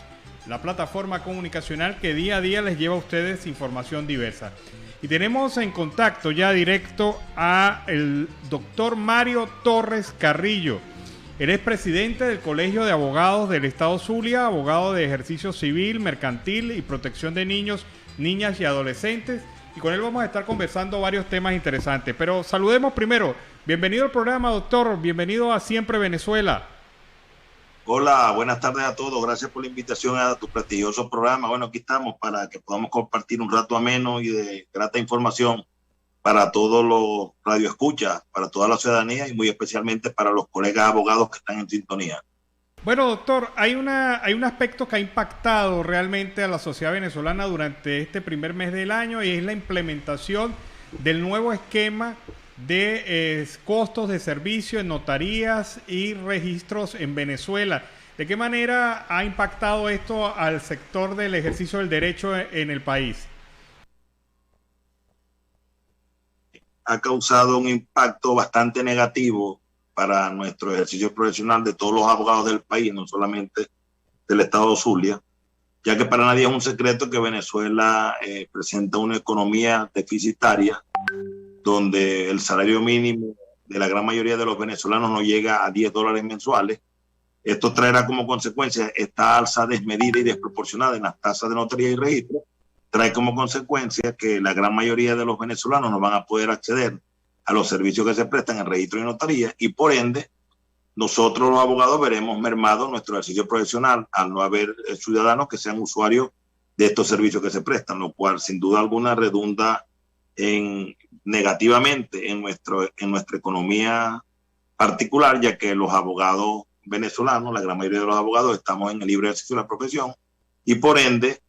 la plataforma comunicacional que día a día les lleva a ustedes información diversa. Y tenemos en contacto ya directo a el doctor Mario Torres Carrillo. Él es presidente del Colegio de Abogados del Estado Zulia, abogado de ejercicio civil, mercantil y protección de niños, niñas y adolescentes. Y con él vamos a estar conversando varios temas interesantes. Pero saludemos primero. Bienvenido al programa, doctor. Bienvenido a Siempre Venezuela. Hola, buenas tardes a todos. Gracias por la invitación a tu prestigioso programa. Bueno, aquí estamos para que podamos compartir un rato ameno y de grata información para todos los radioescuchas, para toda la ciudadanía y muy especialmente para los colegas abogados que están en sintonía. Bueno, doctor, hay un aspecto que ha impactado realmente a la sociedad venezolana durante este primer mes del año, y es la implementación del nuevo esquema de costos de servicio en notarías y registros en Venezuela. ¿De qué manera ha impactado esto al sector del ejercicio del derecho en el país? Ha causado un impacto bastante negativo para nuestro ejercicio profesional de todos los abogados del país, no solamente del estado Zulia, ya que para nadie es un secreto que Venezuela presenta una economía deficitaria, donde el salario mínimo de la gran mayoría de los venezolanos no llega a $10 mensuales. Esto traerá como consecuencia esta alza desmedida y desproporcionada en las tasas de notaría y registro. Trae como consecuencia que la gran mayoría de los venezolanos no van a poder acceder a los servicios que se prestan en registro y notaría, y por ende nosotros los abogados veremos mermado nuestro ejercicio profesional al no haber ciudadanos que sean usuarios de estos servicios que se prestan, lo cual sin duda alguna redunda negativamente en nuestra economía particular, ya que los abogados venezolanos, la gran mayoría de los abogados, estamos en el libre ejercicio de la profesión, y por ende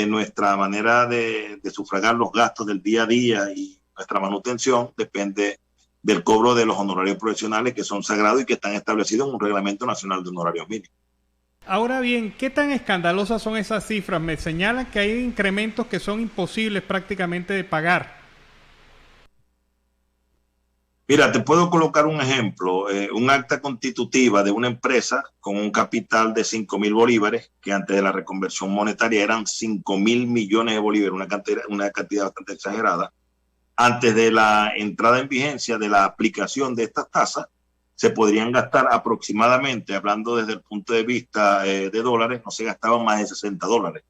nuestra manera de sufragar los gastos del día a día y nuestra manutención depende del cobro de los honorarios profesionales, que son sagrados y que están establecidos en un reglamento nacional de honorarios mínimos. Ahora bien, ¿qué tan escandalosas son esas cifras? Me señalan que hay incrementos que son imposibles prácticamente de pagar. Mira, te puedo colocar un ejemplo. Un acta constitutiva de una empresa con un capital de 5.000 bolívares, que antes de la reconversión monetaria eran 5.000 millones de bolívares, una cantidad bastante exagerada. Antes de la entrada en vigencia de la aplicación de estas tasas, se podrían gastar aproximadamente, hablando desde el punto de vista de dólares, no se gastaban más de $60,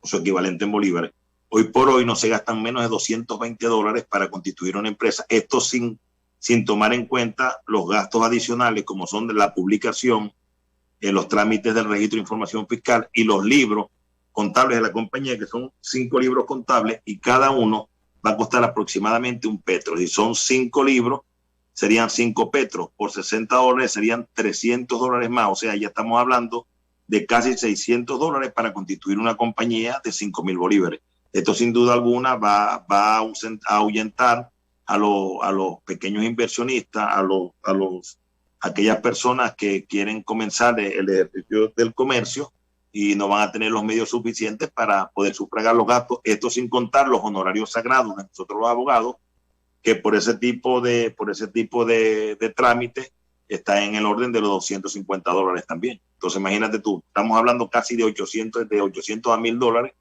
o su equivalente en bolívares. Hoy por hoy no se gastan menos de $220 para constituir una empresa. Esto sin tomar en cuenta los gastos adicionales, como son de la publicación, los trámites del registro de información fiscal y los libros contables de la compañía, que son 5 libros contables, y cada uno va a costar aproximadamente $1. Si son 5 libros, serían 5 petros. Por $60 serían $300 más. O sea, ya estamos hablando de casi $600 para constituir una compañía de 5.000 bolívares. Esto sin duda alguna va a ahuyentar a los pequeños inversionistas, a aquellas personas que quieren comenzar el ejercicio del comercio y no van a tener los medios suficientes para poder sufragar los gastos. Esto sin contar los honorarios sagrados de nosotros los abogados, que por ese tipo de trámite está en el orden de los $250 también. Entonces imagínate tú, estamos hablando casi de 800 a $1,000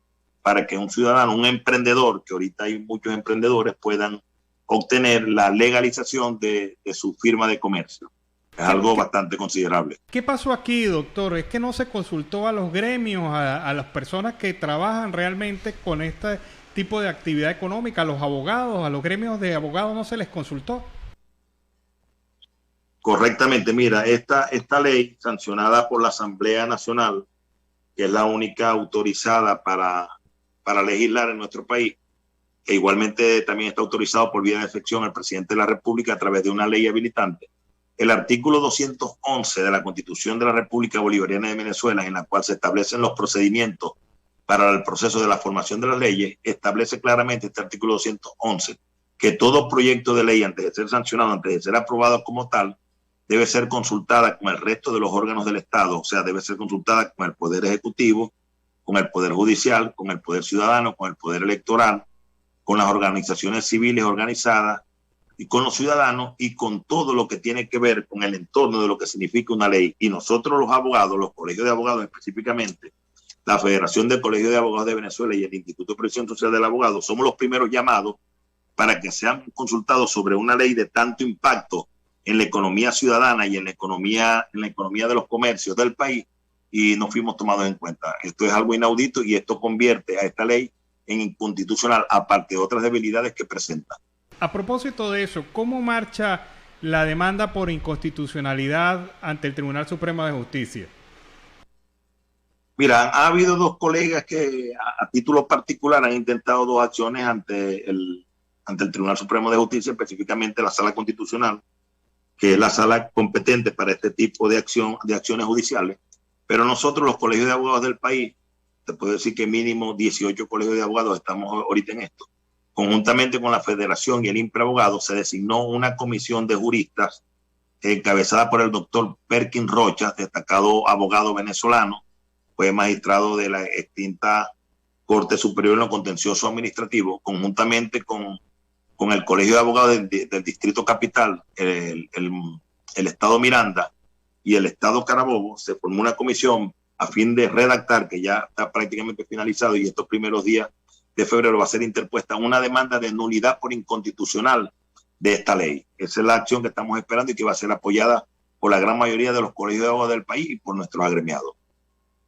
para que un ciudadano, un emprendedor, que ahorita hay muchos emprendedores, puedan obtener la legalización de su firma de comercio. Es algo bastante considerable. ¿Qué pasó aquí, doctor? ¿Es que no se consultó a los gremios, a las personas que trabajan realmente con este tipo de actividad económica, a los abogados, a los gremios de abogados no se les consultó? Correctamente, mira, esta ley sancionada por la Asamblea Nacional, que es la única autorizada para legislar en nuestro país, e igualmente también está autorizado por vía de efección al presidente de la República a través de una ley habilitante. El artículo 211 de la Constitución de la República Bolivariana de Venezuela, en la cual se establecen los procedimientos para el proceso de la formación de las leyes, establece claramente este artículo 211 que todo proyecto de ley, antes de ser sancionado, antes de ser aprobado como tal, debe ser consultada con el resto de los órganos del Estado, o sea, debe ser consultada con el Poder Ejecutivo, con el Poder Judicial, con el Poder Ciudadano, con el Poder Electoral, con las organizaciones civiles organizadas y con los ciudadanos y con todo lo que tiene que ver con el entorno de lo que significa una ley. Y nosotros los abogados, los colegios de abogados específicamente, la Federación de Colegios de Abogados de Venezuela y el Instituto de Previsión Social del Abogado, somos los primeros llamados para que sean consultados sobre una ley de tanto impacto en la economía ciudadana y en la economía de los comercios del país, y no fuimos tomados en cuenta. Esto es algo inaudito y esto convierte a esta ley en inconstitucional, aparte de otras debilidades que presenta. A propósito de eso, ¿cómo marcha la demanda por inconstitucionalidad ante el Tribunal Supremo de Justicia? Mira, ha habido 2 colegas que a título particular han intentado 2 acciones ante el Tribunal Supremo de Justicia, específicamente la Sala Constitucional, que es la sala competente para este tipo de acciones judiciales. Pero nosotros, los colegios de abogados del país, te puedo decir que mínimo 18 colegios de abogados estamos ahorita en esto. Conjuntamente con la Federación y el INPRE Abogados, se designó una comisión de juristas encabezada por el doctor Perkin Rocha, destacado abogado venezolano, fue magistrado de la extinta Corte Superior en lo Contencioso Administrativo, conjuntamente con el Colegio de Abogados del Distrito Capital, el Estado Miranda y el Estado Carabobo. Se formó una comisión a fin de redactar, que ya está prácticamente finalizado, y estos primeros días de febrero va a ser interpuesta una demanda de nulidad por inconstitucional de esta ley. Esa es la acción que estamos esperando y que va a ser apoyada por la gran mayoría de los colegios de abogados del país y por nuestros agremiados.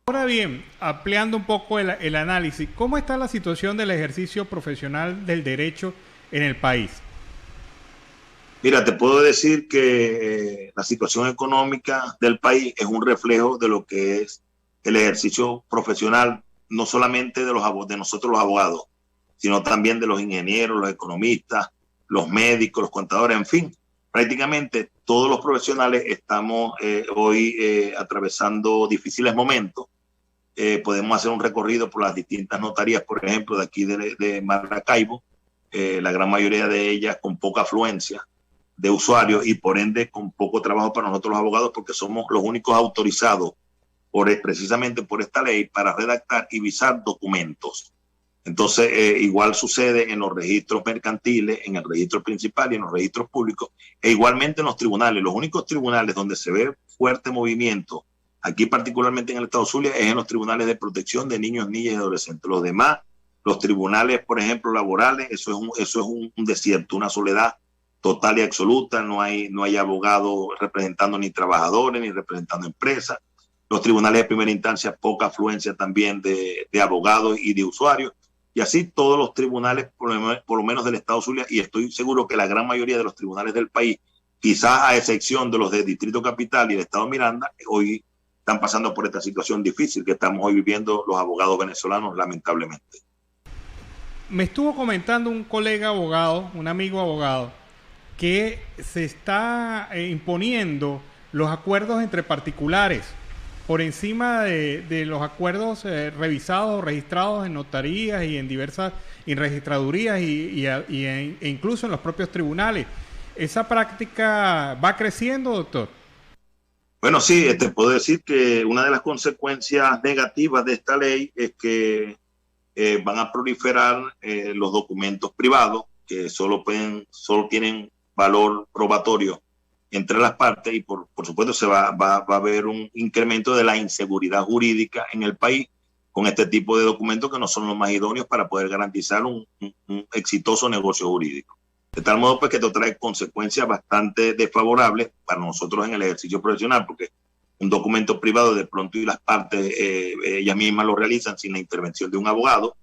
Ahora bien, ampliando un poco el análisis, ¿cómo está la situación del ejercicio profesional del derecho en el país? Mira, te puedo decir que la situación económica del país es un reflejo de lo que es el ejercicio profesional, no solamente de nosotros los abogados, sino también de los ingenieros, los economistas, los médicos, los contadores, en fin. Prácticamente todos los profesionales estamos hoy atravesando difíciles momentos. Podemos hacer un recorrido por las distintas notarías, por ejemplo, de aquí de Maracaibo, la gran mayoría de ellas con poca afluencia de usuarios y por ende con poco trabajo para nosotros los abogados, porque somos los únicos autorizados precisamente por esta ley para redactar y visar documentos. Entonces, igual sucede en los registros mercantiles, en el registro principal y en los registros públicos, e igualmente en los tribunales. Los únicos tribunales donde se ve fuerte movimiento, aquí particularmente en el estado Zulia, es en los tribunales de protección de niños, niñas y adolescentes. Los demás, los tribunales, por ejemplo, laborales, eso es un desierto, una soledad total y absoluta. No hay abogados representando ni trabajadores, ni representando empresas. Los tribunales de primera instancia, poca afluencia también de abogados y de usuarios. Y así todos los tribunales, por lo menos del estado Zulia, y estoy seguro que la gran mayoría de los tribunales del país, quizás a excepción de los del Distrito Capital y el estado Miranda, hoy están pasando por esta situación difícil que estamos hoy viviendo los abogados venezolanos, lamentablemente. Me estuvo comentando un colega abogado, un amigo abogado, que se está imponiendo los acuerdos entre particulares por encima de los acuerdos revisados o registrados en notarías y en diversas registradurías e incluso en los propios tribunales. ¿Esa práctica va creciendo, doctor? Bueno, sí, puedo decir que una de las consecuencias negativas de esta ley es que van a proliferar los documentos privados que solo tienen valor probatorio entre las partes y por supuesto va a haber un incremento de la inseguridad jurídica en el país con este tipo de documentos que no son los más idóneos para poder garantizar un exitoso negocio jurídico. De tal modo pues que esto trae consecuencias bastante desfavorables para nosotros en el ejercicio profesional, porque un documento privado de pronto y las partes ellas mismas lo realizan sin la intervención de un abogado,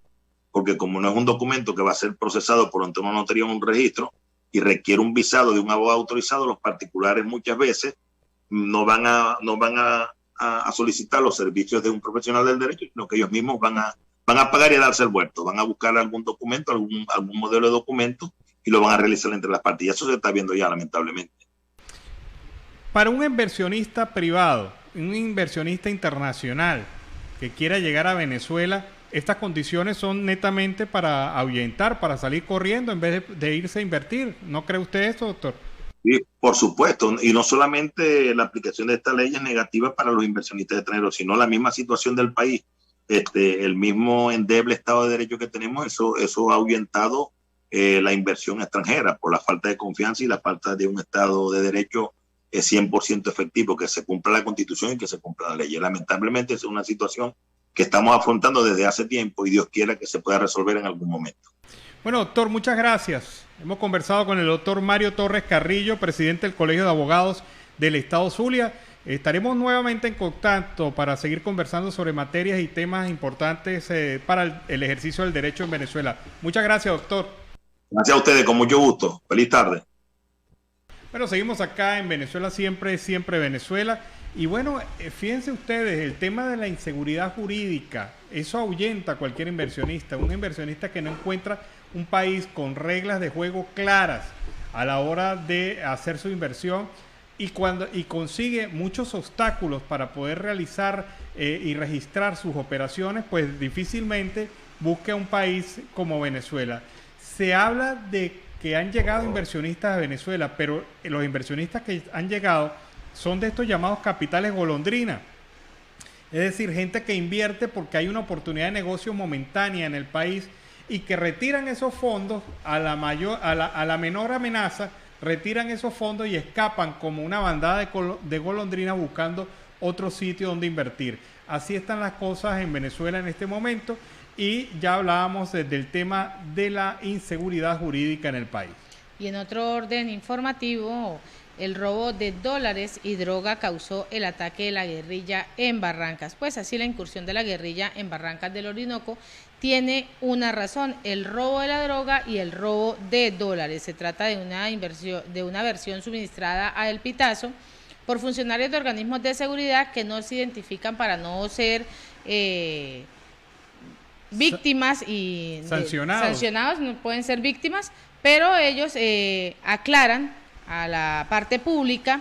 porque como no es un documento que va a ser procesado por una notaría o un registro y requiere un visado de un abogado autorizado, los particulares muchas veces no van a solicitar los servicios de un profesional del derecho, sino que ellos mismos van a pagar y a darse el vuelto, van a buscar algún documento, algún modelo de documento y lo van a realizar entre las partes. Y eso se está viendo ya, lamentablemente. Para un inversionista privado, un inversionista internacional que quiera llegar a Venezuela, estas condiciones son netamente para ahuyentar, para salir corriendo en vez de irse a invertir. ¿No cree usted eso, doctor? Sí, por supuesto. Y no solamente la aplicación de esta ley es negativa para los inversionistas extranjeros, sino la misma situación del país. El mismo endeble Estado de Derecho que tenemos, eso ha ahuyentado la inversión extranjera por la falta de confianza y la falta de un Estado de Derecho 100% efectivo, que se cumpla la Constitución y que se cumpla la ley. Y lamentablemente es una situación que estamos afrontando desde hace tiempo y Dios quiera que se pueda resolver en algún momento. Bueno, doctor, muchas gracias. Hemos conversado con el doctor Mario Torres Carrillo, presidente del Colegio de Abogados del Estado Zulia. Estaremos nuevamente en contacto para seguir conversando sobre materias y temas importantes para el ejercicio del derecho en Venezuela. Muchas gracias, doctor. Gracias a ustedes, con mucho gusto. Feliz tarde. Bueno, seguimos acá en Venezuela Siempre, Siempre Venezuela. Y bueno, fíjense ustedes, el tema de la inseguridad jurídica, eso ahuyenta a cualquier inversionista. Un inversionista que no encuentra un país con reglas de juego claras a la hora de hacer su inversión y consigue muchos obstáculos para poder realizar y registrar sus operaciones, pues difícilmente busca un país como Venezuela. Se habla de que han llegado inversionistas a Venezuela, pero los inversionistas que han llegado son de estos llamados capitales golondrina. Es decir, gente que invierte porque hay una oportunidad de negocio momentánea en el país y que retiran esos fondos a la menor amenaza, retiran esos fondos y escapan como una bandada de golondrinas buscando otro sitio donde invertir. Así están las cosas en Venezuela en este momento y ya hablábamos del tema de la inseguridad jurídica en el país. Y en otro orden informativo, el robo de dólares y droga causó el ataque de la guerrilla en Barrancas. Pues así la incursión de la guerrilla en Barrancas del Orinoco tiene una razón: el robo de la droga y el robo de dólares. Se trata de una versión suministrada a El Pitazo por funcionarios de organismos de seguridad que no se identifican para no ser víctimas y sancionados, no pueden ser víctimas, pero ellos aclaran a la parte pública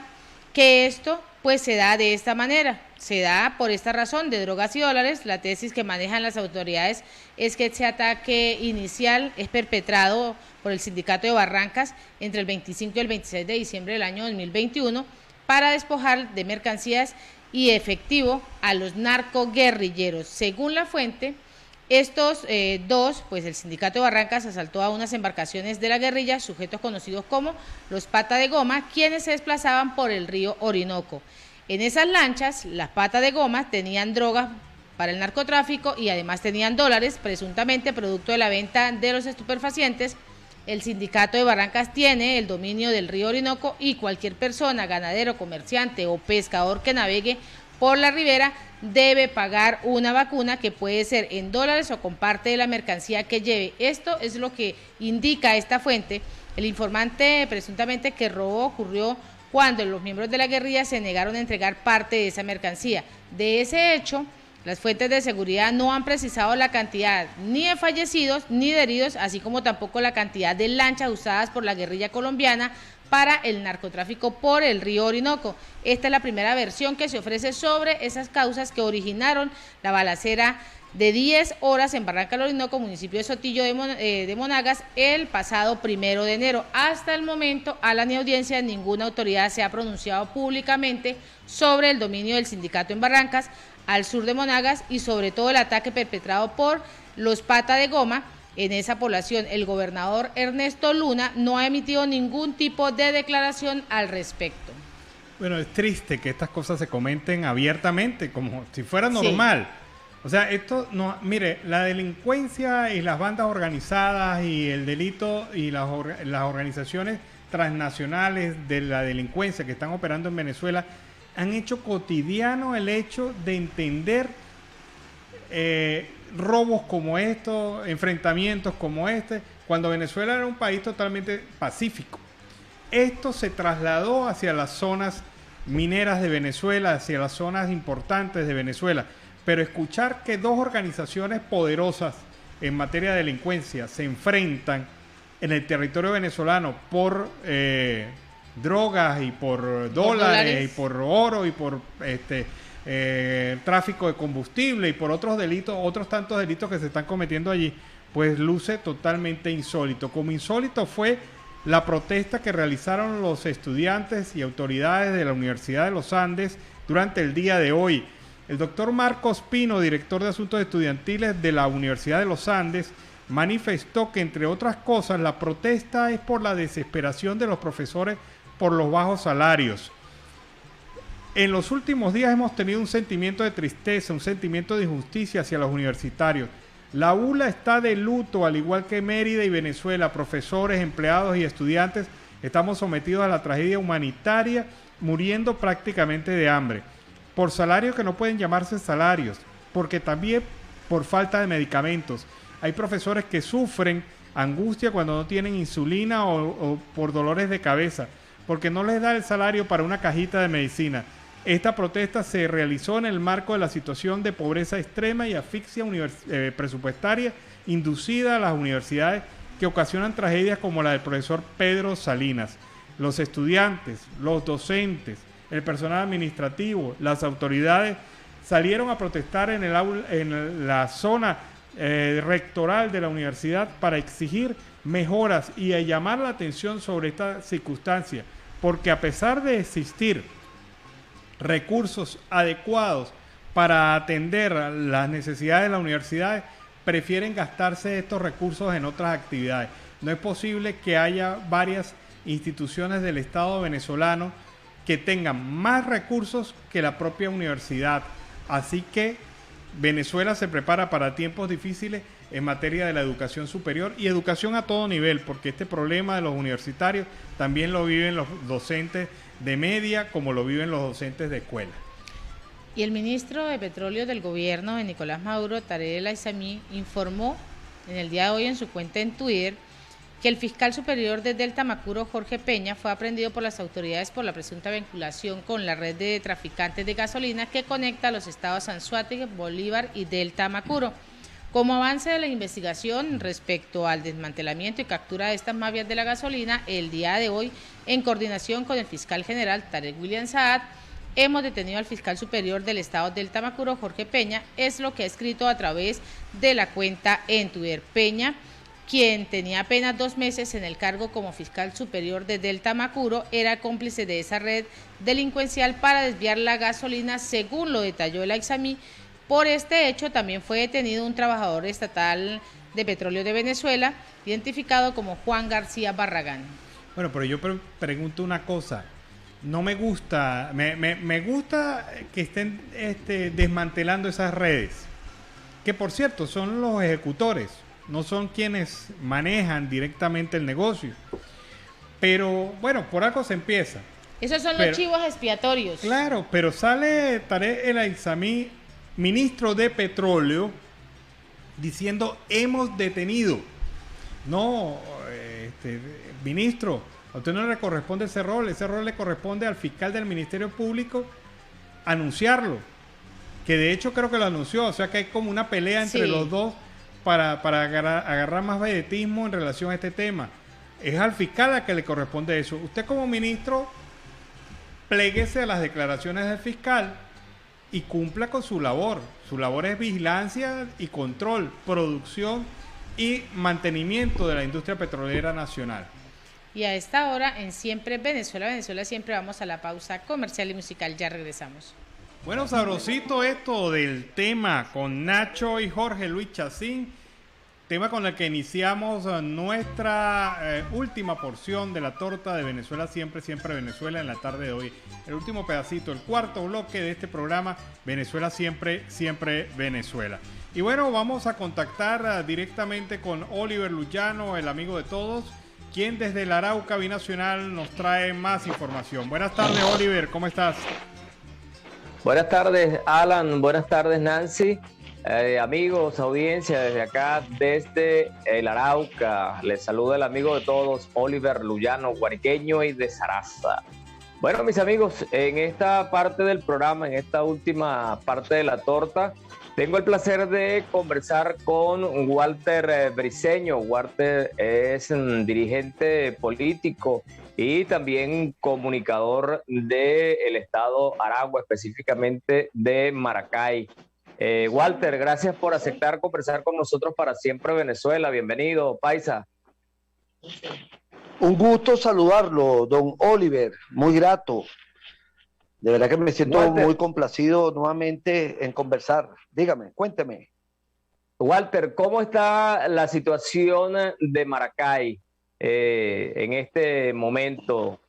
que esto pues se da de esta manera, se da por esta razón de drogas y dólares. La tesis que manejan las autoridades es que este ataque inicial es perpetrado por el sindicato de Barrancas entre el 25 y el 26 de diciembre del año 2021 para despojar de mercancías y efectivo a los narcoguerrilleros. Según la fuente, estos pues el sindicato de Barrancas asaltó a unas embarcaciones de la guerrilla, sujetos conocidos como los Pata de Goma, quienes se desplazaban por el río Orinoco. En esas lanchas, las Pata de Goma tenían drogas para el narcotráfico y además tenían dólares, presuntamente producto de la venta de los estupefacientes. El sindicato de Barrancas tiene el dominio del río Orinoco y cualquier persona, ganadero, comerciante o pescador que navegue por la ribera debe pagar una vacuna que puede ser en dólares o con parte de la mercancía que lleve. Esto es lo que indica esta fuente. El informante presuntamente que robó ocurrió cuando los miembros de la guerrilla se negaron a entregar parte de esa mercancía. De ese hecho, las fuentes de seguridad no han precisado la cantidad ni de fallecidos ni de heridos, así como tampoco la cantidad de lanchas usadas por la guerrilla colombiana para el narcotráfico por el río Orinoco. Esta es la primera versión que se ofrece sobre esas causas que originaron la balacera de 10 horas en Barranca del Orinoco, municipio de Sotillo de Monagas, el pasado 1 de enero. Hasta el momento, a la audiencia, ninguna autoridad se ha pronunciado públicamente sobre el dominio del sindicato en Barrancas, al sur de Monagas, y sobre todo el ataque perpetrado por los Pata de Goma en esa población. El gobernador Ernesto Luna no ha emitido ningún tipo de declaración al respecto. Bueno, es triste que estas cosas se comenten abiertamente, como si fuera normal. Sí. O sea, esto no, mire, la delincuencia y las bandas organizadas y el delito y las organizaciones transnacionales de la delincuencia que están operando en Venezuela han hecho cotidiano el hecho de entender robos como estos, enfrentamientos como este, cuando Venezuela era un país totalmente pacífico. Esto se trasladó hacia las zonas mineras de Venezuela, hacia las zonas importantes de Venezuela. Pero escuchar que dos organizaciones poderosas en materia de delincuencia se enfrentan en el territorio venezolano por drogas y por dólares y por oro y por tráfico de combustible y por otros delitos, otros tantos delitos que se están cometiendo allí, pues luce totalmente insólito. Como insólito fue la protesta que realizaron los estudiantes y autoridades de la Universidad de los Andes durante el día de hoy. El doctor Marcos Pino, director de Asuntos Estudiantiles de la Universidad de los Andes, manifestó que, entre otras cosas, la protesta es por la desesperación de los profesores por los bajos salarios. En los últimos días hemos tenido un sentimiento de tristeza, un sentimiento de injusticia hacia los universitarios. La ULA está de luto, al igual que Mérida y Venezuela. Profesores, empleados y estudiantes estamos sometidos a la tragedia humanitaria, muriendo prácticamente de hambre. Por salarios que no pueden llamarse salarios, porque también por falta de medicamentos. Hay profesores que sufren angustia cuando no tienen insulina o por dolores de cabeza, porque no les da el salario para una cajita de medicina. Esta protesta se realizó en el marco de la situación de pobreza extrema y asfixia presupuestaria inducida a las universidades, que ocasionan tragedias como la del profesor Pedro Salinas. Los estudiantes, los docentes, el personal administrativo, las autoridades salieron a protestar en la zona rectoral de la universidad para exigir mejoras y a llamar la atención sobre esta circunstancia, porque a pesar de existir recursos adecuados para atender las necesidades de la universidad, prefieren gastarse estos recursos en otras actividades. No es posible que haya varias instituciones del Estado venezolano que tengan más recursos que la propia universidad. Así que Venezuela se prepara para tiempos difíciles en materia de la educación superior y educación a todo nivel, porque este problema de los universitarios también lo viven los docentes de media como lo viven los docentes de escuela. Y el ministro de Petróleo del gobierno de Nicolás Maduro, Tarek El Aissami, informó en el día de hoy en su cuenta en Twitter que el fiscal superior de Delta Macuro, Jorge Peña, fue aprendido por las autoridades por la presunta vinculación con la red de traficantes de gasolina que conecta a los estados Anzoátegui, Bolívar y Delta Macuro. Como avance de la investigación respecto al desmantelamiento y captura de estas mafias de la gasolina, el día de hoy, en coordinación con el fiscal general Tarek William Saad, hemos detenido al fiscal superior del estado Delta Macuro, Jorge Peña, es lo que ha escrito a través de la cuenta en Twitter. Peña, quien tenía apenas 2 meses en el cargo como fiscal superior de Delta Macuro, era cómplice de esa red delincuencial para desviar la gasolina, según lo detalló el Aissami. Por este hecho también fue detenido un trabajador estatal de Petróleo de Venezuela, identificado como Juan García Barragán. Bueno, pero yo pregunto una cosa. No me gusta, me gusta que estén desmantelando esas redes, que por cierto son los ejecutores, no son quienes manejan directamente el negocio. Pero bueno, por algo se empieza. Esos son los chivos expiatorios. Claro, pero sale Tarek El Aissami, ministro de Petróleo, diciendo hemos detenido. No, ministro, A usted no le corresponde ese rol le corresponde al fiscal del Ministerio Público anunciarlo, que de hecho creo que lo anunció, o sea que hay como una pelea entre los dos para agarrar más vedetismo en relación a este tema. Es al fiscal a que le corresponde eso. Usted como ministro, pléguese a las declaraciones del fiscal y cumpla con su labor. Su labor es vigilancia y control, producción y mantenimiento de la industria petrolera nacional. Y a esta hora en Siempre Venezuela, Venezuela Siempre, vamos a la pausa comercial y musical. Ya regresamos. Bueno, sabrosito esto del tema con Nacho y Jorge Luis Chacín, tema con el que iniciamos nuestra última porción de la torta de Venezuela Siempre, Siempre Venezuela en la tarde de hoy. El último pedacito, el cuarto bloque de este programa, Venezuela Siempre, Siempre Venezuela. Y bueno, vamos a contactar directamente con Oliver Luyano, el amigo de todos, quien desde el Arauca Binacional nos trae más información. Buenas tardes, Oliver, ¿cómo estás? Buenas tardes, Alan. Buenas tardes, Nancy. Amigos, audiencia, desde acá, desde el Arauca, les saluda el amigo de todos, Oliver Luyano, guariqueño y de Zaraza. Bueno, mis amigos, en esta parte del programa, en esta última parte de la torta, tengo el placer de conversar con Walter Briceño. Walter es un dirigente político y también comunicador del estado Aragua, específicamente de Maracay. Walter, gracias por aceptar conversar con nosotros para Siempre Venezuela. Bienvenido, paisa. Un gusto saludarlo, don Oliver, muy grato. De verdad que me siento Walter, muy complacido nuevamente en conversar. Dígame, cuénteme. Walter, ¿cómo está la situación de Maracay en este momento?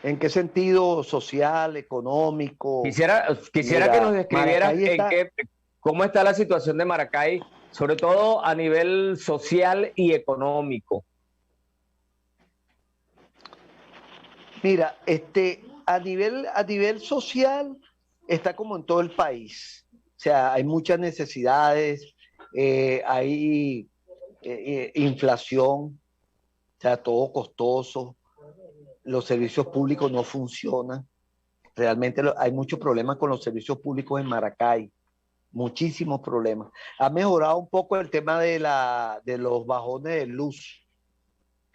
¿En qué sentido social, económico? Quisiera Mira, que nos describieras Maracay cómo está la situación de Maracay, sobre todo a nivel social y económico. Mira, a nivel social está como en todo el país. O sea, hay muchas necesidades, hay inflación, o sea, todo costoso, los servicios públicos no funcionan. Realmente hay muchos problemas con los servicios públicos en Maracay, muchísimos problemas. Ha mejorado un poco el tema de los bajones de luz.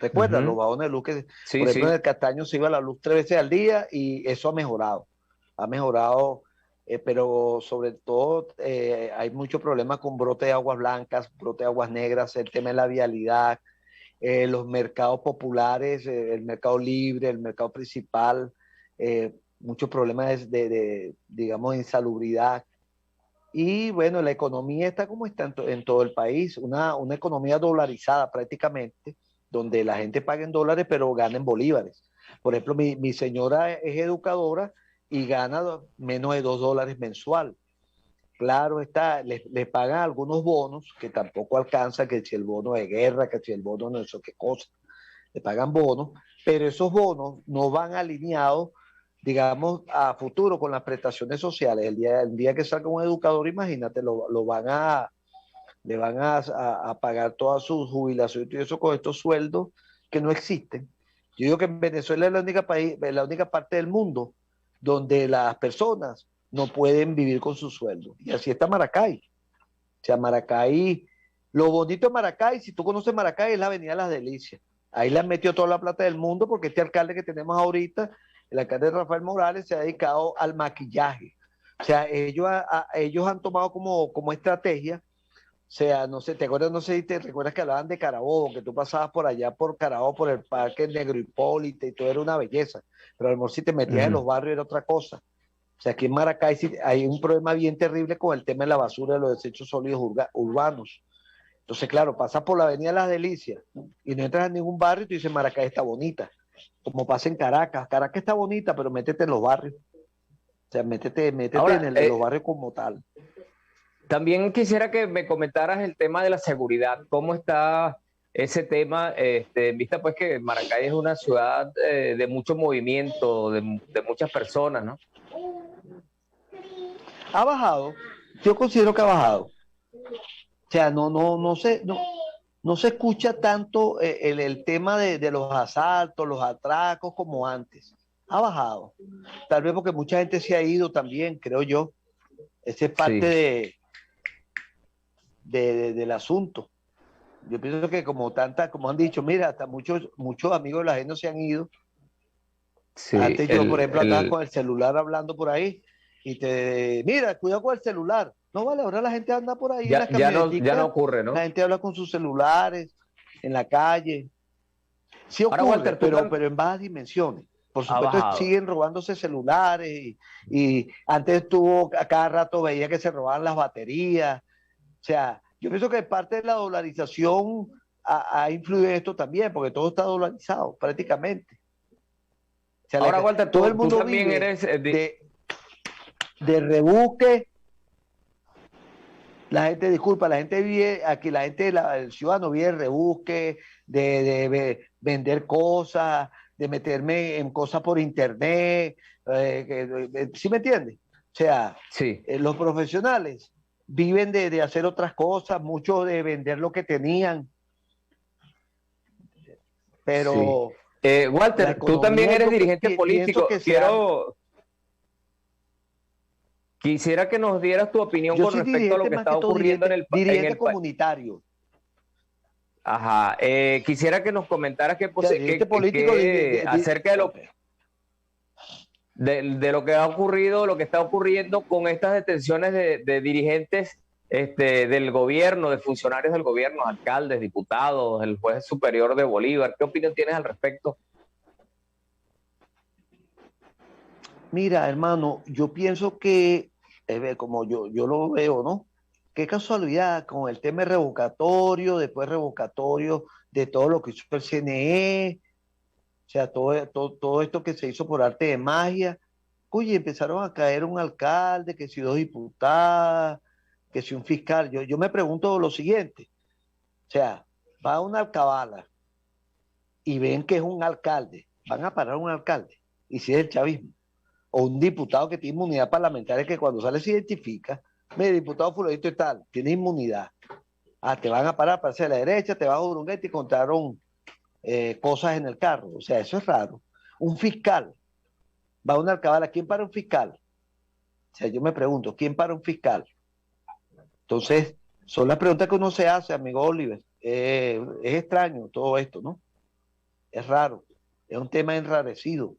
¿Recuerdan los bajones de luz que, Sí, por ejemplo, sí. en el Castaño se iba la luz 3 veces al día y eso ha mejorado, pero sobre todo hay muchos problemas con brote de aguas blancas, brote de aguas negras, el tema de la vialidad, los mercados populares, el mercado libre, el mercado principal, muchos problemas digamos, de insalubridad. Y bueno, la economía está como está en todo el país, una economía dolarizada prácticamente, donde la gente paga en dólares pero gana en bolívares. Por ejemplo, mi señora es educadora y gana menos de $2 mensual. Claro está, les pagan algunos bonos que tampoco alcanzan, que si el bono de guerra, que si el bono no sé qué cosa, le pagan bonos, pero esos bonos no van alineados, digamos, a futuro con las prestaciones sociales. El día que salga un educador, imagínate, le van a pagar todas sus jubilaciones y eso con estos sueldos que no existen. Yo digo que en Venezuela es la única parte del mundo donde las personas no pueden vivir con su sueldo. Y así está Maracay. O sea, Maracay, lo bonito de Maracay, si tú conoces Maracay, es la Avenida Las Delicias. Ahí le han metido toda la plata del mundo porque este alcalde que tenemos ahorita, el alcalde Rafael Morales, se ha dedicado al maquillaje. O sea, ellos han tomado como estrategia. O sea, no sé, no sé si te recuerdas que hablaban de Carabobo, que tú pasabas por allá por Carabobo, por el Parque Negro Hipólita y todo era una belleza. Pero a lo mejor si te metías en los barrios era otra cosa. O sea, aquí en Maracay sí hay un problema bien terrible con el tema de la basura de los desechos sólidos urbanos. Entonces, claro, pasas por la Avenida Las Delicias y no entras en ningún barrio y tú dices, Maracay está bonita. Como pasa en Caracas. Caracas está bonita, pero métete en los barrios. O sea, métete Ahora, en los barrios como tal. También quisiera que me comentaras el tema de la seguridad. ¿Cómo está ese tema? En vista pues que Maracay es una ciudad de mucho movimiento, de muchas personas, ¿no? Ha bajado. Yo considero que ha bajado. O sea, no sé, no se escucha tanto el tema de los asaltos, los atracos como antes. Ha bajado. Tal vez porque mucha gente se ha ido también, creo yo. Esa es parte del asunto. Yo pienso que como han dicho, mira, hasta muchos amigos de la gente se han ido. Sí, antes yo, por ejemplo, andaba con el celular hablando por ahí y mira, cuidado con el celular. No vale, ahora la gente anda por ahí en las camioneticas. Ya no ocurre, ¿no? La gente habla con sus celulares en la calle. Sí ocurre, Ahora, Walter, pero en bajas dimensiones. Por supuesto, siguen robándose celulares y antes a cada rato veía que se robaban las baterías. O sea, yo pienso que parte de la dolarización ha influido en esto también, porque todo está dolarizado prácticamente. O sea, ahora, Walter, todo el mundo tú también vive eres de rebusque. La gente, disculpa, la gente vive aquí, el ciudadano vive de rebusque, de vender cosas, de meterme en cosas por internet, ¿sí me entiendes? O sea, los profesionales viven de hacer otras cosas, muchos de vender lo que tenían. Pero... Walter, tú también eres dirigente político. Quisiera que nos dieras tu opinión con respecto a lo que está ocurriendo en el país. Dirigente comunitario. Ajá. Quisiera que nos comentaras acerca de lo que ha ocurrido, lo que está ocurriendo con estas detenciones de dirigentes del gobierno, de funcionarios del gobierno, alcaldes, diputados, el juez superior de Bolívar. ¿Qué opinión tienes al respecto? Mira, hermano, yo pienso que, como yo lo veo, ¿no? Qué casualidad con el tema revocatorio, después revocatorio de todo lo que hizo el CNE, o sea, todo esto que se hizo por arte de magia. Oye, empezaron a caer un alcalde, que si 2 diputadas, que si un fiscal. Yo me pregunto lo siguiente, o sea, va a una alcabala y ven que es un alcalde, van a parar a un alcalde, y si es el chavismo, o un diputado que tiene inmunidad parlamentaria, que cuando sale se identifica, mire, diputado fulanito y tal, tiene inmunidad. Te van a parar para hacia la derecha, te vas a Urunguete y contaron cosas en el carro. O sea, eso es raro. Un fiscal va a una alcabala, ¿quién para un fiscal? O sea, yo me pregunto, ¿quién para un fiscal? Entonces, son las preguntas que uno se hace, amigo Oliver. Es extraño todo esto, ¿no? Es raro. Es un tema enrarecido.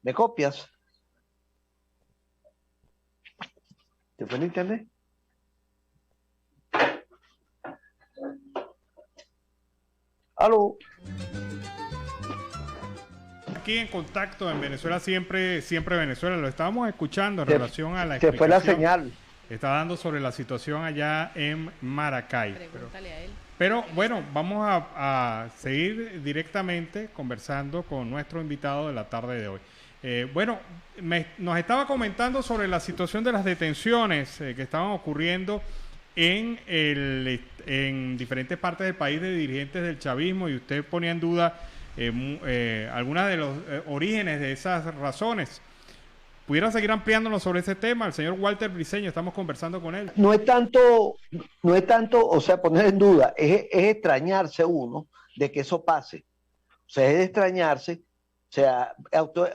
¿Me copias? ¿Te fue el internet? ¿Aló? Aquí en contacto en Venezuela siempre Venezuela, lo estábamos escuchando en relación a la explicación. Se fue la señal. Está dando sobre la situación allá en Maracay. Pregúntale a él. Pero bueno, vamos a seguir directamente conversando con nuestro invitado de la tarde de hoy. Nos estaba comentando sobre la situación de las detenciones que estaban ocurriendo en diferentes partes del país de dirigentes del chavismo, y usted ponía en duda algunas de los orígenes de esas razones. ¿Pudiera seguir ampliándonos sobre ese tema? El señor Walter Briceño, estamos conversando con él. No es tanto, o sea, poner en duda, es extrañarse uno de que eso pase. O sea, es extrañarse. O sea,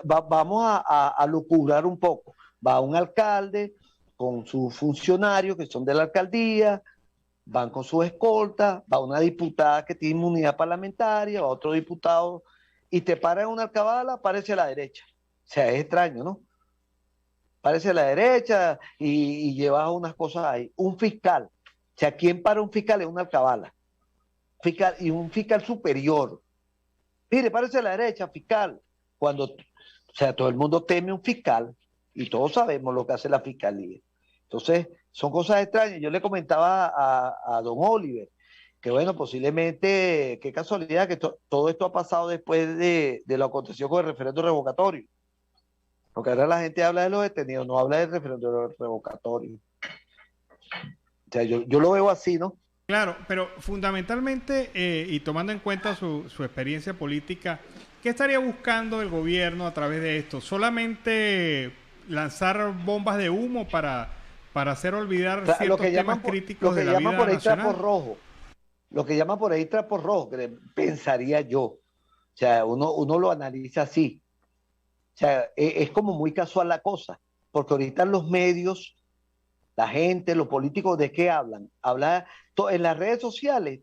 vamos a lucubrar un poco. Va un alcalde con sus funcionarios que son de la alcaldía, van con su escolta, va una diputada que tiene inmunidad parlamentaria, va otro diputado, y te para en una alcabala, parece a la derecha. O sea, es extraño, ¿no? Parece a la derecha y llevas unas cosas ahí. Un fiscal. O sea, ¿quién para un fiscal? Es una alcabala. Fiscal, y un fiscal superior. Mire, parece a la derecha, fiscal. O sea, todo el mundo teme un fiscal y todos sabemos lo que hace la fiscalía. Entonces, son cosas extrañas. Yo le comentaba a don Oliver que, bueno, posiblemente, qué casualidad que todo esto ha pasado después de lo acontecido con el referendo revocatorio. Porque ahora la gente habla de los detenidos, no habla del referendo revocatorio. O sea, yo lo veo así, ¿no? Claro, pero fundamentalmente, y tomando en cuenta su experiencia política, ¿qué estaría buscando el gobierno a través de esto? ¿Solamente lanzar bombas de humo para hacer olvidar ciertos temas críticos de la vida nacional? Trapo rojo. lo que llaman por ahí trapos rojos, pensaría yo. O sea, uno lo analiza así. O sea, es como muy casual la cosa, porque ahorita los medios, la gente, los políticos, ¿de qué hablan? En las redes sociales,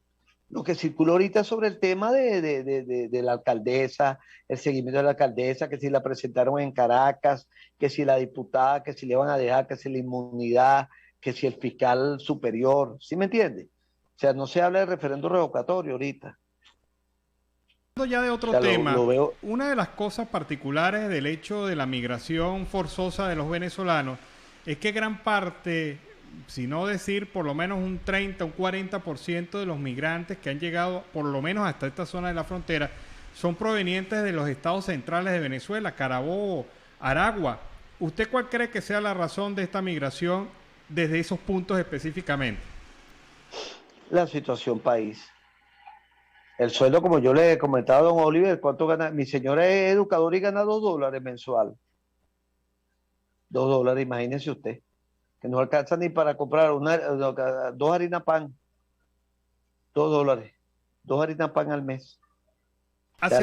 lo que circuló ahorita sobre el tema de la alcaldesa, el seguimiento de la alcaldesa, que si la presentaron en Caracas, que si la diputada, que si le van a dejar, que si la inmunidad, que si el fiscal superior, ¿sí me entiende? O sea, no se habla de referendo revocatorio ahorita. Ya de O otro sea, tema, lo veo. una de las cosas particulares del hecho de la migración forzosa de los venezolanos es que gran parte, si no decir por lo menos un 30, un 40% de los migrantes que han llegado por lo menos hasta esta zona de la frontera son provenientes de los estados centrales de Venezuela, Carabobo, Aragua. ¿Usted cuál cree que sea la razón de esta migración desde esos puntos específicamente? La situación país. El sueldo, como yo le he comentado a don Oliver, ¿cuánto gana? Mi señora es educadora y gana $2 mensual. $2, imagínese usted. Que no alcanza ni para comprar dos harinas pan. $2. Dos harinas pan al mes. ¿Hacia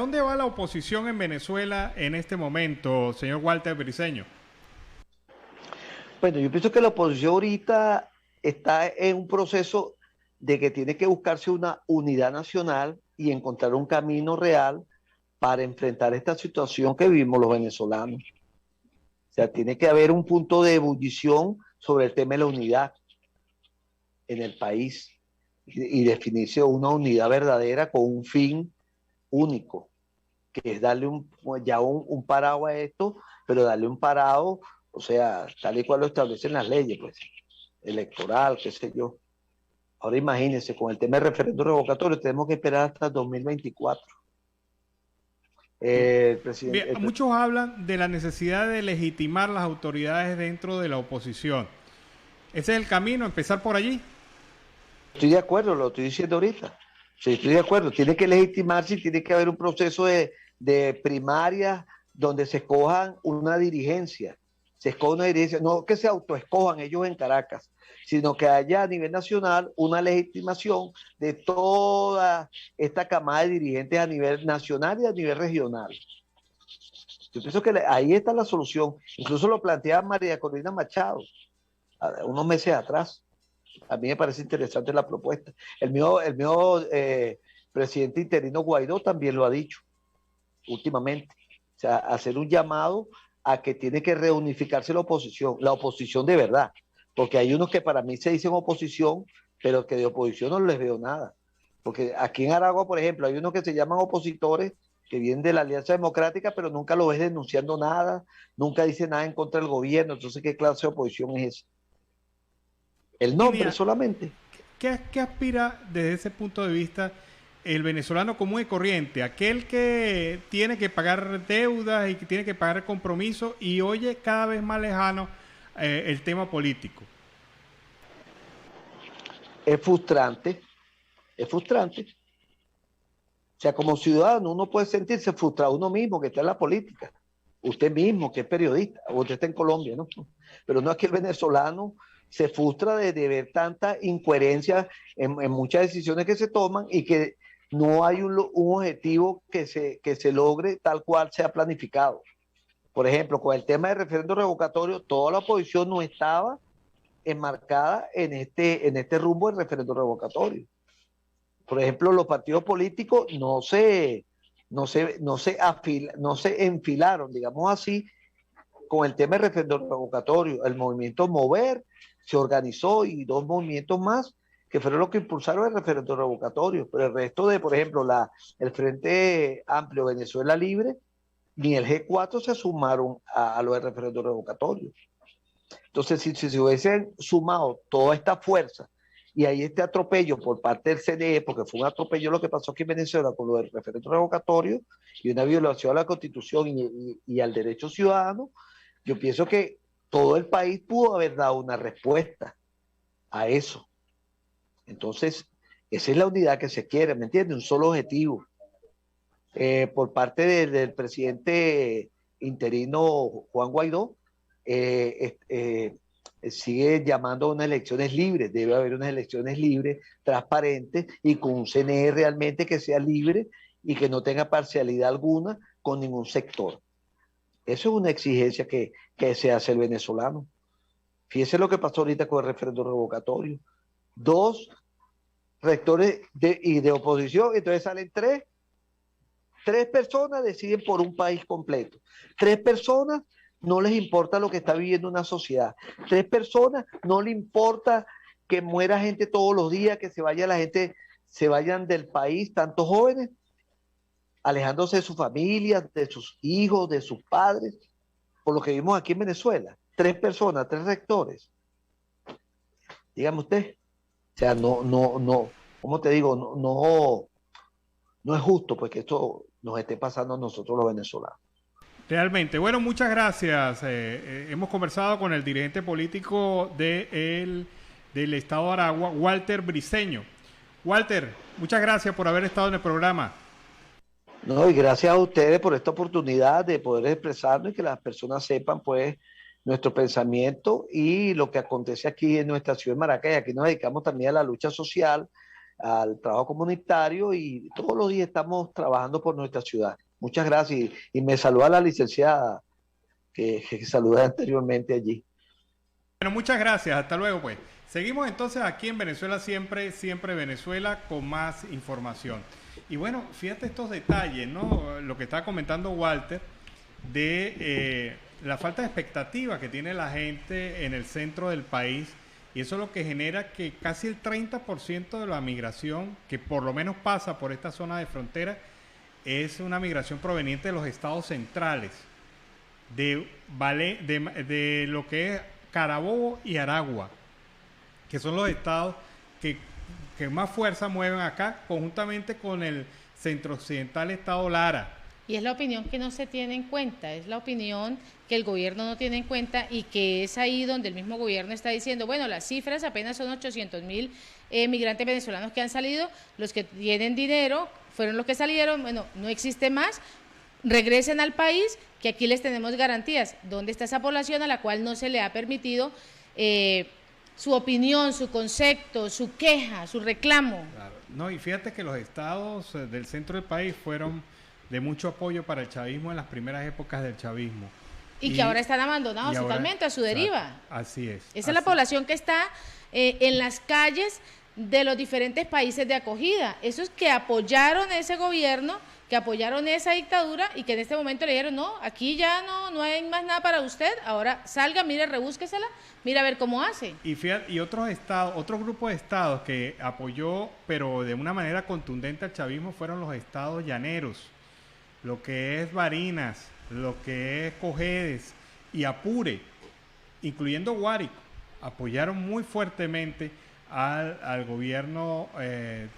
dónde va la oposición en Venezuela en este momento, señor Walter Briceño? Bueno, yo pienso que la oposición ahorita está en un proceso de que tiene que buscarse una unidad nacional y encontrar un camino real para enfrentar esta situación que vivimos los venezolanos. O sea, tiene que haber un punto de ebullición sobre el tema de la unidad en el país y definirse una unidad verdadera con un fin único, que es darle un parado a esto, pero darle un parado, o sea, tal y cual lo establecen las leyes, pues, electoral, qué sé yo. Ahora imagínense, con el tema del referendo revocatorio tenemos que esperar hasta 2024. Muchos hablan de la necesidad de legitimar las autoridades dentro de la oposición. ¿Ese es el camino, empezar por allí? Estoy de acuerdo, lo estoy diciendo ahorita. Sí, estoy de acuerdo. Tiene que legitimarse y tiene que haber un proceso de primaria donde se escojan una dirigencia. Se escoja una dirigencia, no que se autoescojan ellos en Caracas, sino que haya a nivel nacional una legitimación de toda esta camada de dirigentes a nivel nacional y a nivel regional. Yo pienso que ahí está la solución. Incluso lo planteaba María Corina Machado unos meses atrás. A mí me parece interesante la propuesta. El mío presidente interino Guaidó también lo ha dicho últimamente. O sea, hacer un llamado a que tiene que reunificarse la oposición de verdad. Porque hay unos que para mí se dicen oposición, pero que de oposición no les veo nada. Porque aquí en Aragua, por ejemplo, hay unos que se llaman opositores que vienen de la Alianza Democrática, pero nunca lo ves denunciando nada, nunca dicen nada en contra del gobierno. Entonces, ¿qué clase de oposición es esa? El nombre solamente. ¿Qué aspira desde ese punto de vista el venezolano común y corriente? Aquel que tiene que pagar deudas y que tiene que pagar compromisos y oye cada vez más lejano el tema político. Es frustrante, es frustrante. O sea, como ciudadano uno puede sentirse frustrado uno mismo que está en la política. Usted mismo que es periodista, usted está en Colombia, ¿no? Pero no es que el venezolano se frustra de ver tanta incoherencia en muchas decisiones que se toman y que no hay un objetivo que se logre tal cual se ha planificado. Por ejemplo, con el tema del referendo revocatorio, toda la oposición no estaba enmarcada en este rumbo del referendo revocatorio. Por ejemplo, los partidos políticos no se enfilaron, digamos así, con el tema del referendo revocatorio. El movimiento Mover se organizó y dos movimientos más que fueron los que impulsaron el referendo revocatorio, pero el resto por ejemplo, el Frente Amplio Venezuela Libre, ni el G4 se sumaron a lo del referendo revocatorio. Entonces, si se hubiesen sumado toda esta fuerza y hay este atropello por parte del CNE, porque fue un atropello lo que pasó aquí en Venezuela con lo del referendo revocatorio y una violación a la Constitución y al derecho ciudadano, yo pienso que todo el país pudo haber dado una respuesta a eso. Entonces, esa es la unidad que se quiere, ¿me entiendes? Un solo objetivo. Por parte del presidente interino Juan Guaidó, sigue llamando a unas elecciones libres. Debe haber unas elecciones libres, transparentes y con un CNE realmente que sea libre y que no tenga parcialidad alguna con ningún sector. Eso es una exigencia que se hace el venezolano. Fíjese lo que pasó ahorita con el referéndum revocatorio. 2 rectores de oposición, entonces salen 3. 3 personas deciden por un país completo. 3 personas no les importa lo que está viviendo una sociedad. 3 personas no les importa que muera gente todos los días, que se vaya la gente, se vayan del país, tantos jóvenes, alejándose de su familia, de sus hijos, de sus padres, por lo que vimos aquí en Venezuela. 3 personas, 3 rectores. Dígame usted. O sea, no, ¿cómo te digo? No es justo pues que esto nos esté pasando a nosotros los venezolanos. Realmente. Bueno, muchas gracias. Hemos conversado con el dirigente político del Estado de Aragua, Walter Briceño. Walter, muchas gracias por haber estado en el programa. No, y gracias a ustedes por esta oportunidad de poder expresarnos y que las personas sepan pues nuestro pensamiento y lo que acontece aquí en nuestra ciudad de Maracay. Aquí nos dedicamos también a la lucha social, al trabajo comunitario y todos los días estamos trabajando por nuestra ciudad. Muchas gracias y me saluda la licenciada que saludé anteriormente allí. Bueno, muchas gracias. Hasta luego pues. Seguimos entonces aquí en Venezuela Siempre, Siempre Venezuela con más información. Y bueno, fíjate estos detalles, ¿no? Lo que estaba comentando Walter de la falta de expectativa que tiene la gente en el centro del país, y eso es lo que genera que casi el 30% de la migración que por lo menos pasa por esta zona de frontera es una migración proveniente de los estados centrales, de lo que es Carabobo y Aragua, que son los estados que más fuerza mueven acá, conjuntamente con el centro-occidental estado Lara. Y es la opinión que no se tiene en cuenta, es la opinión que el gobierno no tiene en cuenta y que es ahí donde el mismo gobierno está diciendo, bueno, las cifras apenas son 800,000 migrantes venezolanos que han salido, los que tienen dinero fueron los que salieron, bueno, no existe más, regresen al país, que aquí les tenemos garantías. ¿Dónde está esa población a la cual no se le ha permitido su opinión, su concepto, su queja, su reclamo? Claro. No, y fíjate que los estados del centro del país fueron de mucho apoyo para el chavismo en las primeras épocas del chavismo. Y que ahora están abandonados totalmente a su deriva. Así es. Esa es la población que está en las calles de los diferentes países de acogida. Esos que apoyaron ese gobierno, que apoyaron esa dictadura y que en este momento le dijeron, no, aquí ya no hay más nada para usted, ahora salga, mire, rebúsquesela, mire a ver cómo hace. Y fíjate, y otros grupos de estados que apoyó, pero de una manera contundente al chavismo, fueron los estados llaneros, lo que es Barinas, lo que es Cojedes y Apure, incluyendo Guárico, apoyaron muy fuertemente al gobierno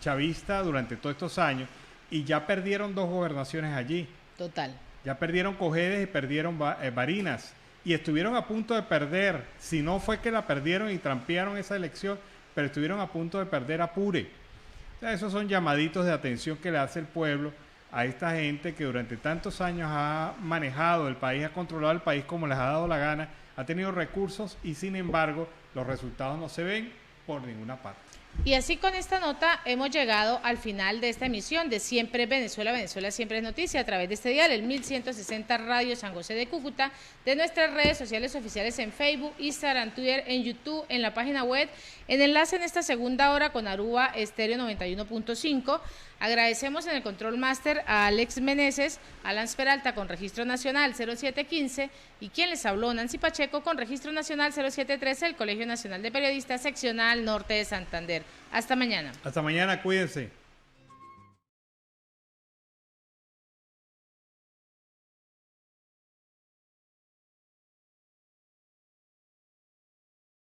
chavista durante todos estos años y ya perdieron 2 gobernaciones allí. Total. Ya perdieron Cojedes y perdieron Barinas y estuvieron a punto de perder, si no fue que la perdieron y trampearon esa elección, pero estuvieron a punto de perder Apure. O sea, esos son llamaditos de atención que le hace el pueblo a esta gente que durante tantos años ha manejado el país, ha controlado el país como les ha dado la gana, ha tenido recursos y sin embargo los resultados no se ven por ninguna parte. Y así con esta nota hemos llegado al final de esta emisión de Siempre Venezuela, Venezuela Siempre es Noticia, a través de este dial, el 1160 Radio San José de Cúcuta, de nuestras redes sociales oficiales en Facebook, Instagram, Twitter, en YouTube, en la página web, en enlace en esta segunda hora con Aruba Estéreo 91.5. Agradecemos en el Control Master a Alex Meneses, Alan Peralta con Registro Nacional 0715 y quien les habló, Nancy Pacheco con Registro Nacional 0713, el Colegio Nacional de Periodistas Seccional Norte de Santander. Hasta mañana. Hasta mañana, cuídense.